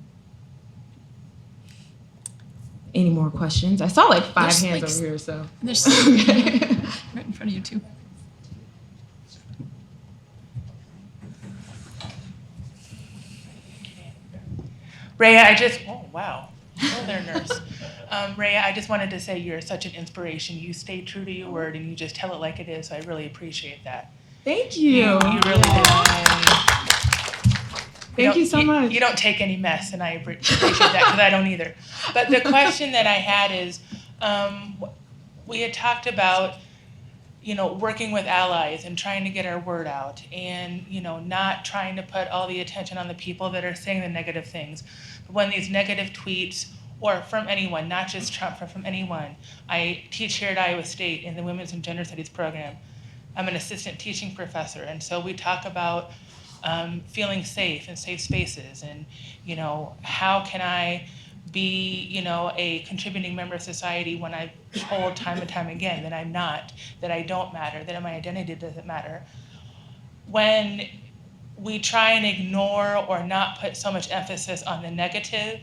Any more questions? I saw like 5 hands over here, so. There's right in front of you too. Rheya, oh wow, oh there, nurse. Rheya, I just wanted to say you're such an inspiration. You stay true to your word and you just tell it like it is. So I really appreciate that. Thank you. You really do. Thank you so much. You don't take any mess, and I appreciate that because I don't either. But the question that I had is, we had talked about, working with allies and trying to get our word out, and not trying to put all the attention on the people that are saying the negative things. But when these negative tweets, or from anyone, not just Trump, but from anyone. I teach here at Iowa State in the Women's and Gender Studies program. I'm an assistant teaching professor, and so we talk about feeling safe and safe spaces, and how can I be a contributing member of society when I'm told time and time again that I'm not, that I don't matter, that my identity doesn't matter. When we try and ignore or not put so much emphasis on the negative,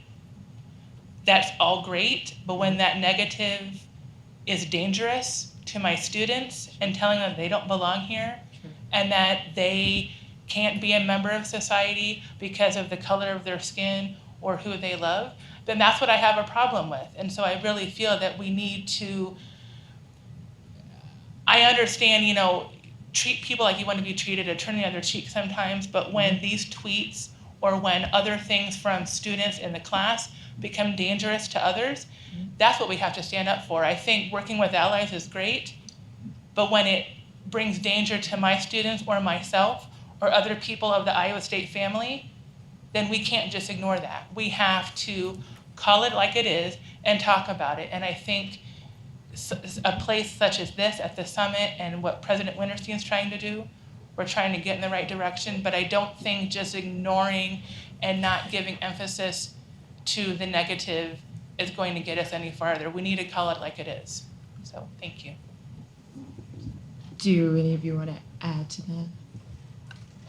that's all great, but when that negative is dangerous to my students and telling them they don't belong here and that they can't be a member of society because of the color of their skin or who they love, then that's what I have a problem with. And so I really feel that we need to, I understand, treat people like you want to be treated or turn the other cheek sometimes, but when these tweets or when other things from students in the class become dangerous to others, that's what we have to stand up for. I think working with allies is great, but when it brings danger to my students or myself or other people of the Iowa State family, then we can't just ignore that. We have to call it like it is and talk about it. And I think a place such as this at the summit and what President Winterstein's trying to do, we're trying to get in the right direction, but I don't think just ignoring and not giving emphasis to the negative is going to get us any farther. We need to call it like it is. So thank you. Do any of you want to add to that?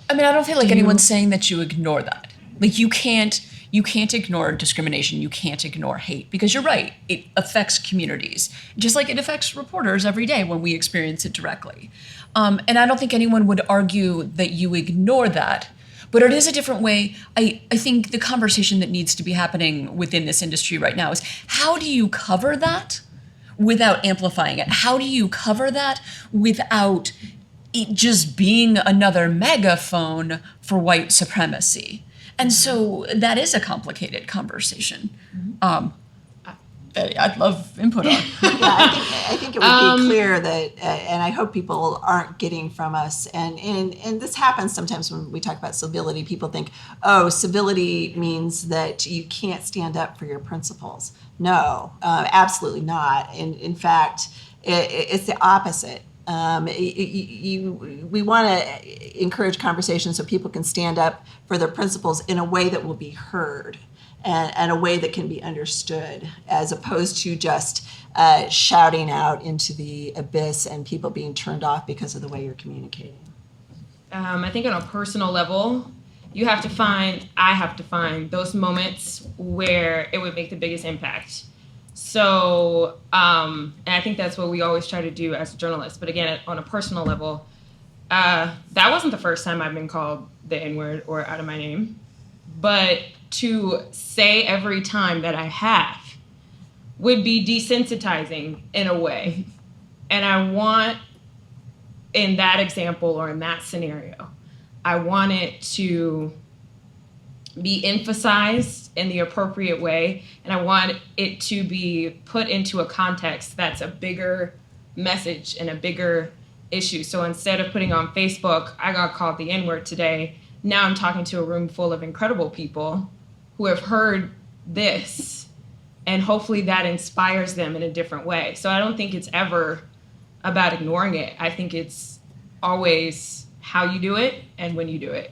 I mean, I don't feel like anyone's saying that you ignore that. Like you can't ignore discrimination. You can't ignore hate because you're right. It affects communities, just like it affects reporters every day when we experience it directly. And I don't think anyone would argue that you ignore that. But it is a different way. I think the conversation that needs to be happening within this industry right now is how do you cover that without amplifying it? How do you cover that without it just being another megaphone for white supremacy? And so that is a complicated conversation. I'd love input on. Yeah, I think it would be clear that, and I hope people aren't getting from us, and this happens sometimes when we talk about civility, people think, oh, civility means that you can't stand up for your principles. No, absolutely not. In fact, it's the opposite. We want to encourage conversations so people can stand up for their principles in a way that will be heard. And a way that can be understood, as opposed to just shouting out into the abyss and people being turned off because of the way you're communicating. I think on a personal level, I have to find those moments where it would make the biggest impact. So, and I think that's what we always try to do as journalists. But again, on a personal level, that wasn't the first time I've been called the N-word or out of my name. But to say every time that I have would be desensitizing in a way. And I want, in that example or in that scenario, I want it to be emphasized in the appropriate way. And I want it to be put into a context that's a bigger message and a bigger issue. So instead of putting on Facebook, I got called the N-word today, now I'm talking to a room full of incredible people who have heard this, and hopefully that inspires them in a different way. So I don't think it's ever about ignoring it. I think it's always how you do it and when you do it.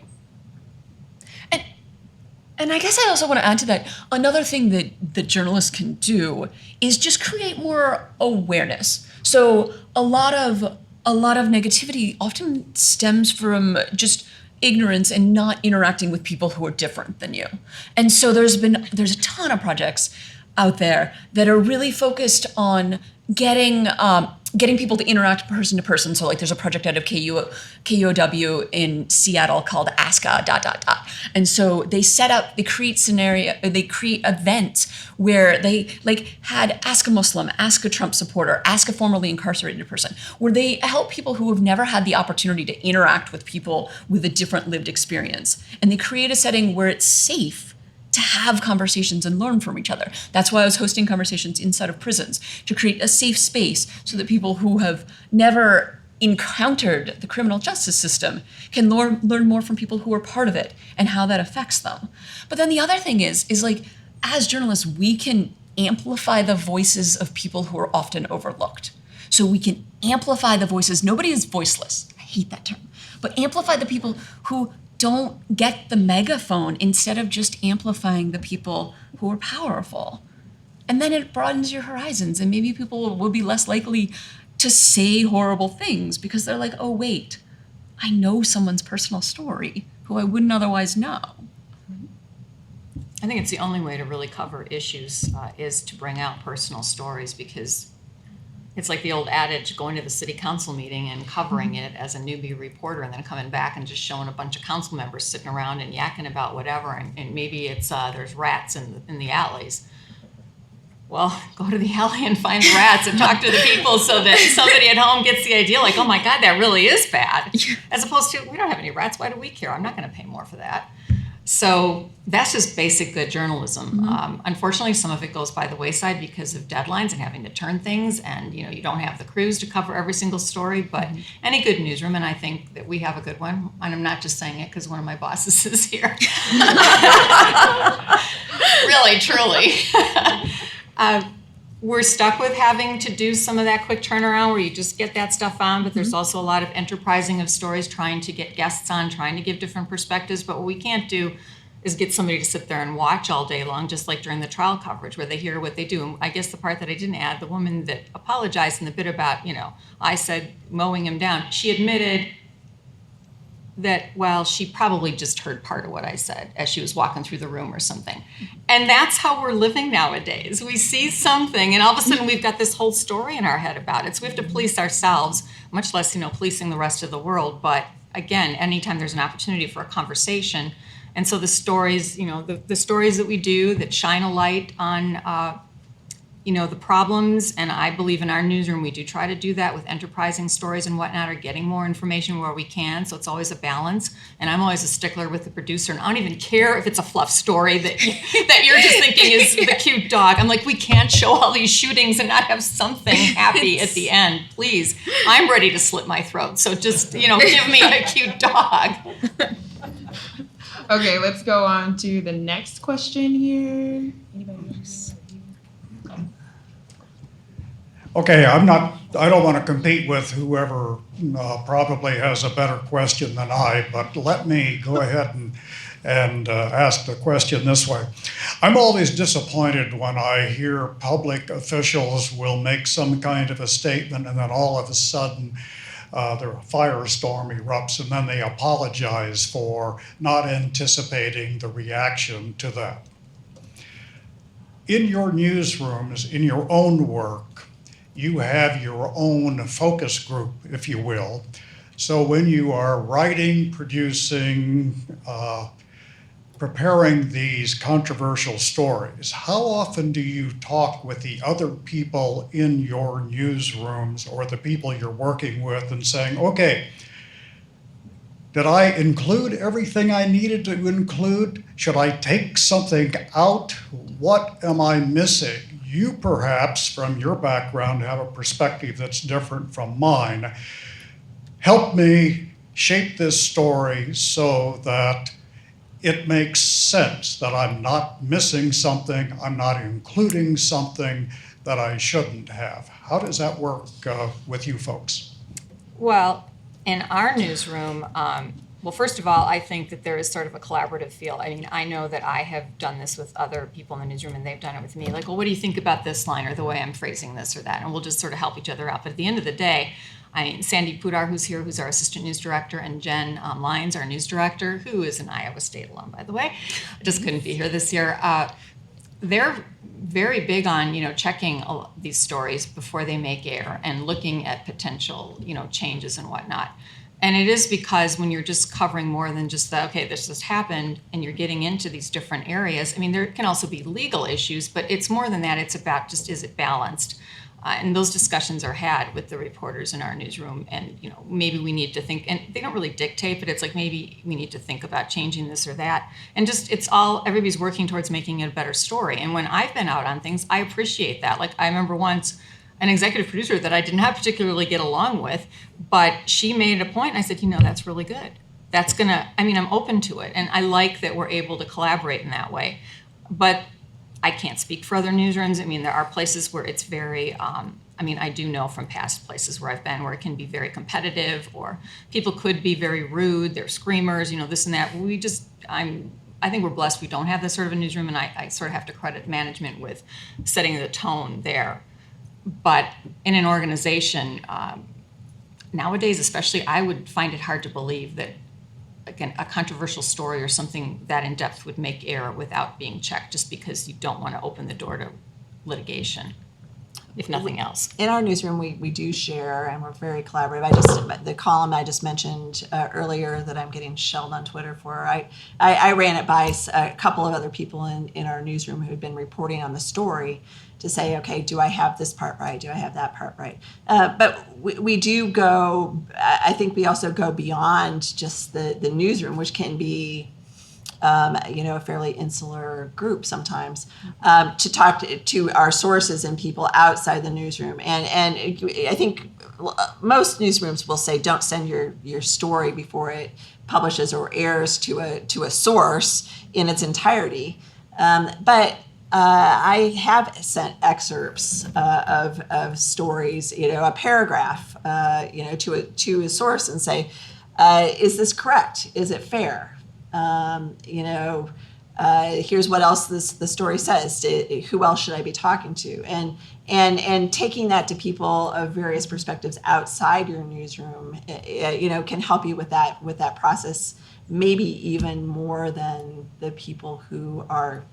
And I guess I also want to add to that, another thing that journalists can do is just create more awareness. So a lot of negativity often stems from just ignorance and not interacting with people who are different than you. And so there's a ton of projects out there that are really focused on getting people to interact person to person. So like there's a project out of KUOW in Seattle called Aska ... And so they create events where they like had Ask a Muslim, Ask a Trump supporter, Ask a formerly incarcerated person, where they help people who have never had the opportunity to interact with people with a different lived experience. And they create a setting where it's safe to have conversations and learn from each other. That's why I was hosting conversations inside of prisons, to create a safe space so that people who have never encountered the criminal justice system can learn more from people who are part of it and how that affects them. But then the other thing is like, as journalists, we can amplify the voices of people who are often overlooked. So we can amplify the voices. Nobody is voiceless. I hate that term. But amplify the people who don't get the megaphone instead of just amplifying the people who are powerful. And then it broadens your horizons, and maybe people will be less likely to say horrible things because they're like, oh, wait, I know someone's personal story who I wouldn't otherwise know. I think it's the only way to really cover issues is to bring out personal stories, because it's like the old adage, going to the city council meeting and covering it as a newbie reporter and then coming back and just showing a bunch of council members sitting around and yakking about whatever, and maybe it's there's rats in the alleys. Well, go to the alley and find the rats and talk to the people so that somebody at home gets the idea, like, oh my God, that really is bad. As opposed to, we don't have any rats, why do we care? I'm not going to pay more for that. So that's just basic good journalism. Unfortunately, some of it goes by the wayside because of deadlines and having to turn things, and you don't have the crews to cover every single story. But any good newsroom, and I think that we have a good one, and I'm not just saying it because one of my bosses is here. Really, truly. We're stuck with having to do some of that quick turnaround where you just get that stuff on, but there's also a lot of enterprising of stories, trying to get guests on, trying to give different perspectives. But what we can't do is get somebody to sit there and watch all day long, just like during the trial coverage where they hear what they do. And I guess the part that I didn't add, the woman that apologized in the bit about, I said mowing him down, she admitted that, well, she probably just heard part of what I said as she was walking through the room or something. And that's how we're living nowadays. We see something, and all of a sudden we've got this whole story in our head about it. So we have to police ourselves, much less, policing the rest of the world. But again, anytime there's an opportunity for a conversation, and so the stories, the stories that we do that shine a light on, the problems, and I believe in our newsroom we do try to do that with enterprising stories and whatnot, or getting more information where we can, so it's always a balance. And I'm always a stickler with the producer, and I don't even care if it's a fluff story that you're just thinking is the cute dog. I'm like, we can't show all these shootings and not have something happy at the end. Please, I'm ready to slit my throat, so just, give me a cute dog. Okay, let's go on to the next question here. Anybody else? Okay, I don't want to compete with whoever probably has a better question than I, but let me go ahead and ask the question this way. I'm always disappointed when I hear public officials will make some kind of a statement and then all of a sudden their firestorm erupts, and then they apologize for not anticipating the reaction to that. In your newsrooms, in your own work, you have your own focus group, if you will. So when you are writing, producing, preparing these controversial stories, how often do you talk with the other people in your newsrooms or the people you're working with and saying, okay, did I include everything I needed to include? Should I take something out? What am I missing? You perhaps, from your background, have a perspective that's different from mine. Help me shape this story so that it makes sense, that I'm not missing something, I'm not including something that I shouldn't have. How does that work with you folks? Well, in our newsroom, well, first of all, I think that there is sort of a collaborative feel. I mean, I know that I have done this with other people in the newsroom, and they've done it with me. Like, well, what do you think about this line or the way I'm phrasing this or that? And we'll just sort of help each other out. But at the end of the day, Sandy Pudar, who's here, who's our assistant news director, and Jen Lyons, our news director, who is an Iowa State alum, by the way, just couldn't be here this year. they're very big on, checking these stories before they make air and looking at potential, changes and whatnot. And it is because when you're just covering more than just this just happened, and you're getting into these different areas, I mean, there can also be legal issues, but it's more than that. It's about just, is it balanced? And those discussions are had with the reporters in our newsroom. And, maybe we need to think, and they don't really dictate, but it's like, maybe we need to think about changing this or that. And just, everybody's working towards making it a better story. And when I've been out on things, I appreciate that. Like, I remember once an executive producer that I did not particularly get along with, but she made a point, and I said, that's really good. I'm open to it. And I like that we're able to collaborate in that way. But I can't speak for other newsrooms. I mean, there are places where it's very, I do know from past places where I've been where it can be very competitive, or people could be very rude, they're screamers, this and that. I think we're blessed we don't have this sort of a newsroom, and I sort of have to credit management with setting the tone there. But in an organization, nowadays especially, I would find it hard to believe that, again, a controversial story or something that in depth would make air without being checked, just because you don't want to open the door to litigation, if nothing else. In our newsroom, we do share, and we're very collaborative. The column I just mentioned earlier that I'm getting shelled on Twitter for, I ran it by a couple of other people in our newsroom who had been reporting on the story to say, okay, do I have this part right? Do I have that part right? But we do go, I think we also go beyond just the newsroom, which can be a fairly insular group sometimes, to talk to our sources and people outside the newsroom. And I think most newsrooms will say, don't send your story before it publishes or airs to a source in its entirety. But I have sent excerpts of stories, a paragraph, to a source and say, is this correct? Is it fair? Here's what else the story says. Who else should I be talking to? And taking that to people of various perspectives outside your newsroom, can help you with that process, maybe even more than the people who are,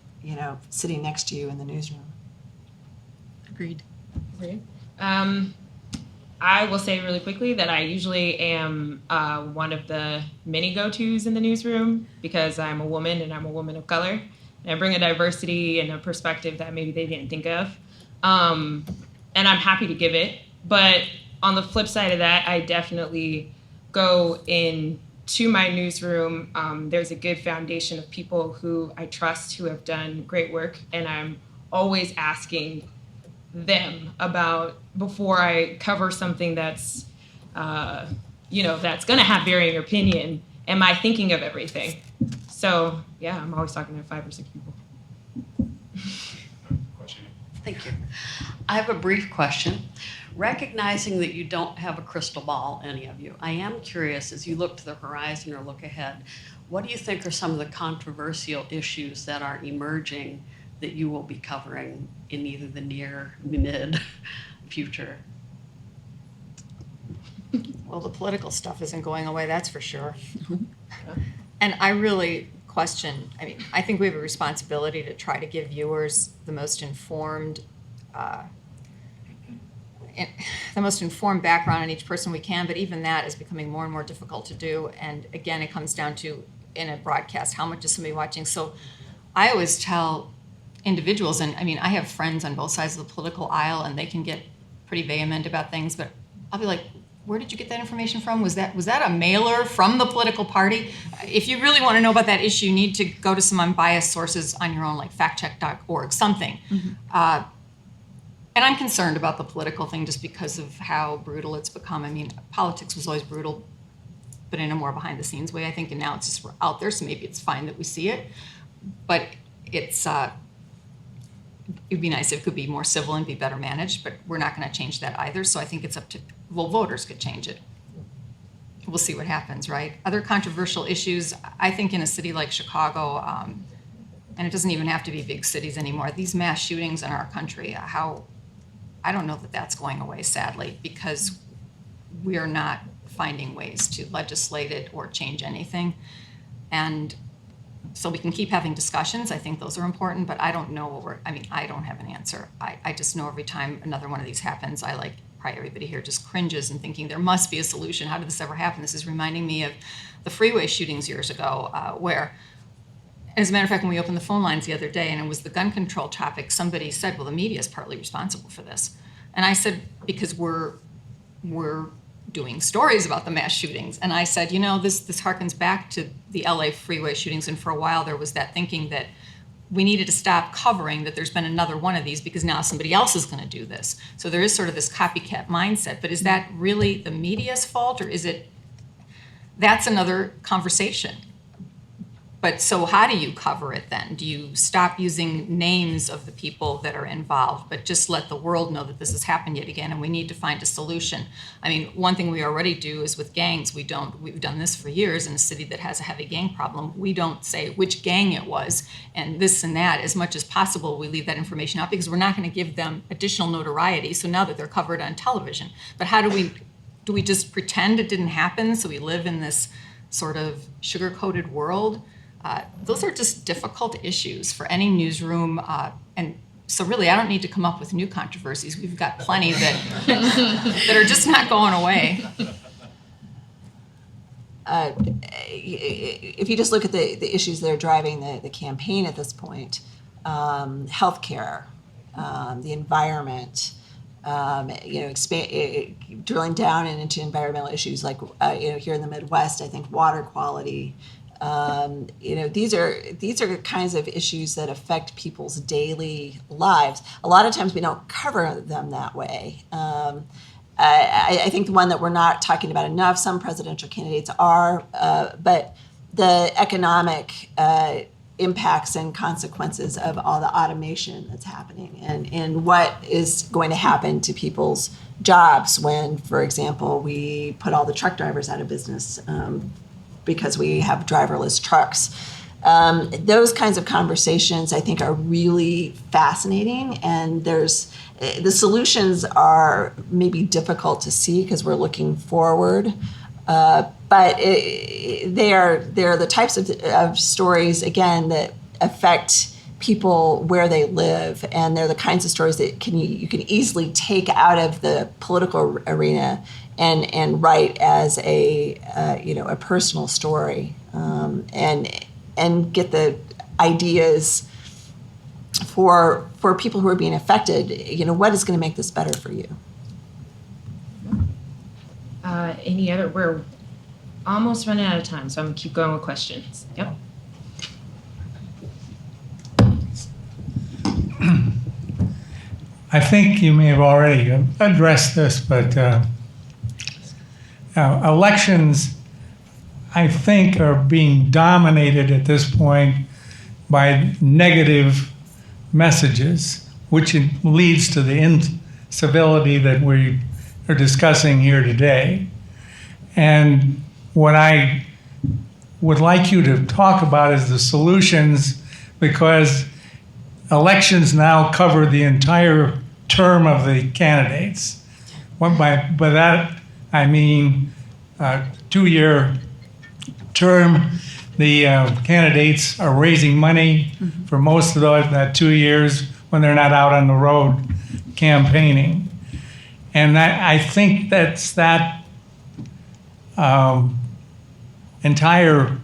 sitting next to you in the newsroom. Agreed. I will say really quickly that I usually am one of the many go-tos in the newsroom, because I'm a woman and I'm a woman of color. And I bring a diversity and a perspective that maybe they didn't think of. And I'm happy to give it. But on the flip side of that, I definitely go into my newsroom. There's a good foundation of people who I trust, who have done great work. And I'm always asking them about, before I cover something that's, that's going to have varying opinion, am I thinking of everything? So, yeah, I'm always talking to 5 or 6 people. Thank you. I have a brief question. Recognizing that you don't have a crystal ball, any of you, I am curious, as you look to the horizon or look ahead, what do you think are some of the controversial issues that are emerging that you will be covering in either the near, mid future? Well, the political stuff isn't going away, that's for sure. And I really question, I think we have a responsibility to try to give viewers the most informed background on each person we can, but even that is becoming more and more difficult to do. And again, it comes down to, in a broadcast, how much is somebody watching? So I always tell individuals, and I have friends on both sides of the political aisle, and they can get pretty vehement about things, but I'll be like, where did you get that information from? Was that a mailer from the political party? If you really want to know about that issue, you need to go to some unbiased sources on your own, like factcheck.org, something. Mm-hmm. And I'm concerned about the political thing just because of how brutal it's become. Politics was always brutal, but in a more behind the scenes way, I think, and now it's just out there, so maybe it's fine that we see it. But it's it'd be nice if it could be more civil and be better managed, but we're not going to change that either. So I think it's up to, voters could change it. We'll see what happens, right? Other controversial issues, I think in a city like Chicago, and it doesn't even have to be big cities anymore, these mass shootings in our country, I don't know that that's going away, sadly, because we are not finding ways to legislate it or change anything. And so we can keep having discussions. I think those are important, but I don't know I don't have an answer. I just know every time another one of these happens, probably everybody here just cringes and thinking there must be a solution. How did this ever happen? This is reminding me of the freeway shootings years ago, where, as a matter of fact, when we opened the phone lines the other day and it was the gun control topic, somebody said, well, the media is partly responsible for this. And I said, because we're doing stories about the mass shootings. And I said, this harkens back to the LA freeway shootings. And for a while there was that thinking that we needed to stop covering that there's been another one of these because now somebody else is going to do this. So there is sort of this copycat mindset. But is that really the media's fault, or is it? That's another conversation. But so how do you cover it then? Do you stop using names of the people that are involved, but just let the world know that this has happened yet again and we need to find a solution? I mean, one thing we already do is with gangs, we've done this for years in a city that has a heavy gang problem. We don't say which gang it was and this and that. As much as possible, we leave that information out because we're not going to give them additional notoriety. So now that they're covered on television, but how do we just pretend it didn't happen? So we live in this sort of sugar-coated world. Those are just difficult issues for any newsroom, and so really I don't need to come up with new controversies. We've got plenty that are just not going away. If you just look at the issues that are driving the campaign at this point, healthcare, the environment, drilling down into environmental issues like here in the Midwest, I think water quality. These are kinds of issues that affect people's daily lives. A lot of times we don't cover them that way. I think the one that we're not talking about enough, some presidential candidates are, but the economic impacts and consequences of all the automation that's happening and what is going to happen to people's jobs when, for example, we put all the truck drivers out of business because we have driverless trucks. Those kinds of conversations, I think, are really fascinating, and the solutions are maybe difficult to see because we're looking forward, but they're the types of stories, again, that affect people where they live, and they're the kinds of stories that you can easily take out of the political arena and write as a personal story, and get the ideas for people who are being affected. What is going to make this better for you? Any other? We're almost running out of time, so I'm gonna keep going with questions. Yep. I think you may have already addressed this, but elections, I think, are being dominated at this point by negative messages, which leads to the incivility that we are discussing here today. And what I would like you to talk about is the solutions, because elections now cover the entire term of the candidates. By that, I mean 2-year term. The candidates are raising money for most of that 2 years when they're not out on the road campaigning. And I think that's that entire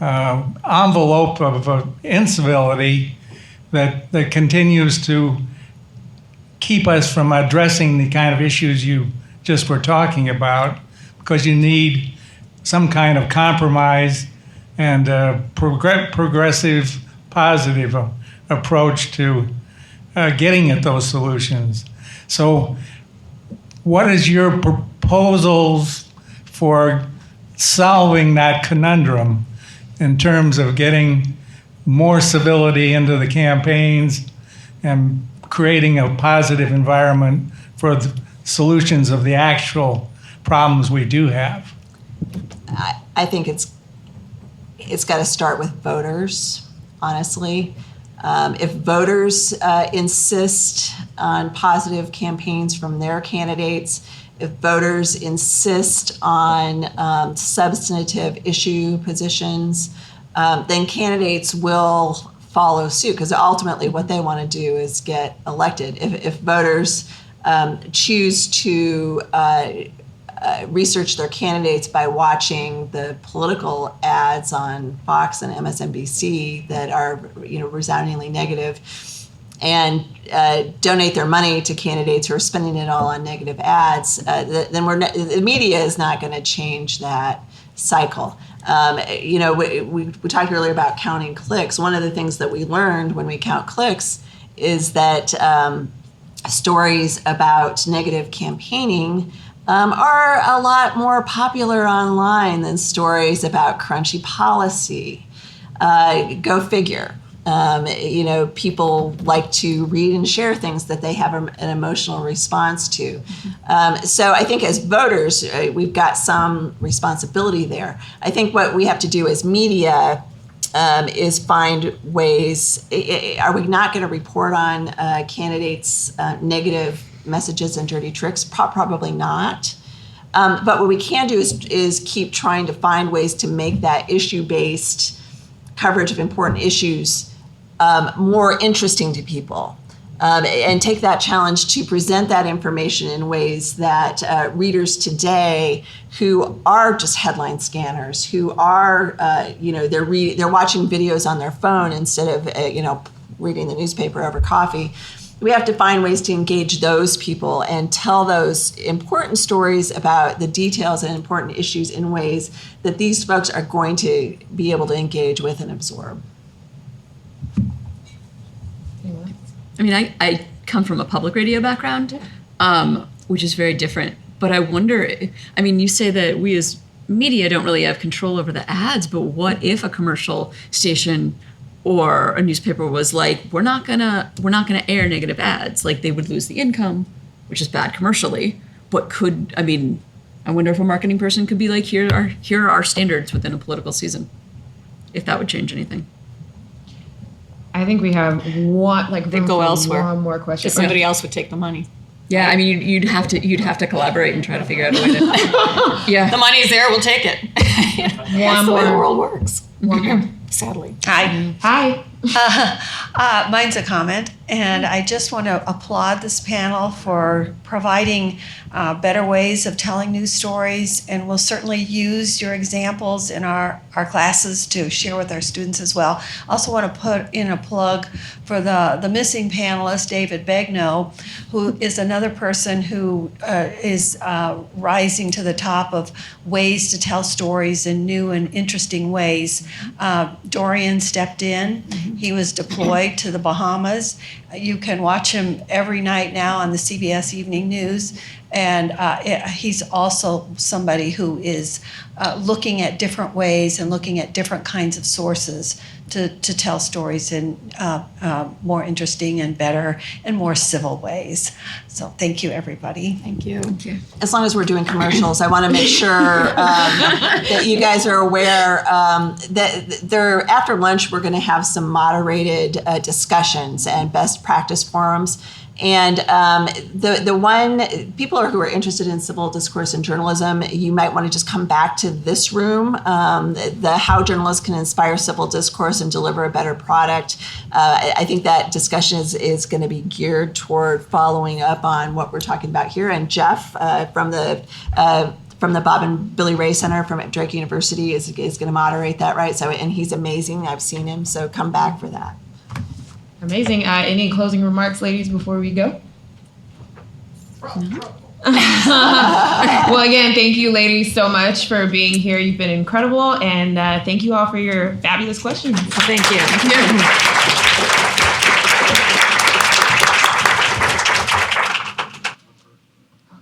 envelope of incivility that continues to keep us from addressing the kind of issues you just were talking about, because you need some kind of compromise and progressive, positive approach to getting at those solutions. So what is your proposals for solving that conundrum in terms of getting more civility into the campaigns and creating a positive environment for the solutions of the actual problems we do have? I think it's got to start with voters, honestly. If voters insist on positive campaigns from their candidates, if voters insist on substantive issue positions, then candidates will follow suit, because ultimately what they want to do is get elected. If voters choose to research their candidates by watching the political ads on Fox and MSNBC that are, resoundingly negative, and donate their money to candidates who are spending it all on negative ads, then the media is not going to change that cycle. We talked earlier about counting clicks. One of the things that we learned when we count clicks is that stories about negative campaigning are a lot more popular online than stories about crunchy policy. Go figure. People like to read and share things that they have an emotional response to. So I think as voters, we've got some responsibility there. I think what we have to do as media is find ways. Are we not going to report on candidates' negative messages and dirty tricks? Probably not. But what we can do is keep trying to find ways to make that issue-based coverage of important issues more interesting to people, and take that challenge to present that information in ways that readers today, who are just headline scanners, who are they're watching videos on their phone instead of reading the newspaper over coffee. We have to find ways to engage those people and tell those important stories about the details and important issues in ways that these folks are going to be able to engage with and absorb. I mean, I come from a public radio background, which is very different. But I wonder, you say that we as media don't really have control over the ads, but what if a commercial station or a newspaper was like, we're not gonna air negative ads? Like, they would lose the income, which is bad commercially. But I wonder if a marketing person could be like, here are our standards within a political season, if that would change anything. I think we have They'd go elsewhere. One more question. Because somebody else would take the money. Yeah, you'd have to collaborate and try to figure out a way to. Yeah, the money's there. We'll take it. That's the way the world works. One more. Sadly. Hi. Mine's a comment, and I just want to applaud this panel for providing better ways of telling news stories, and we'll certainly use your examples in our classes to share with our students as well. Also want to put in a plug for the missing panelist, David Begno, who is another person who is rising to the top of ways to tell stories in new and interesting ways. Dorian stepped in. He was deployed to the Bahamas. You can watch him every night now on the CBS Evening News. And he's also somebody who is looking at different ways and looking at different kinds of sources to tell stories in more interesting and better and more civil ways. So thank you, everybody. Thank you. As long as we're doing commercials, I want to make sure that you guys are aware that after lunch, we're going to have some moderated discussions and best practice forums. And people who are interested in civil discourse and journalism, you might want to just come back to this room, the How Journalists Can Inspire Civil Discourse and Deliver a Better Product. I think that discussion is going to be geared toward following up on what we're talking about here. And Jeff from the Bob and Billy Ray Center from Drake University is going to moderate that, right? So, and he's amazing. I've seen him, so come back for that. Amazing. Any closing remarks, ladies, before we go? Well, again, thank you, ladies, so much for being here. You've been incredible, and thank you all for your fabulous questions. Thank you.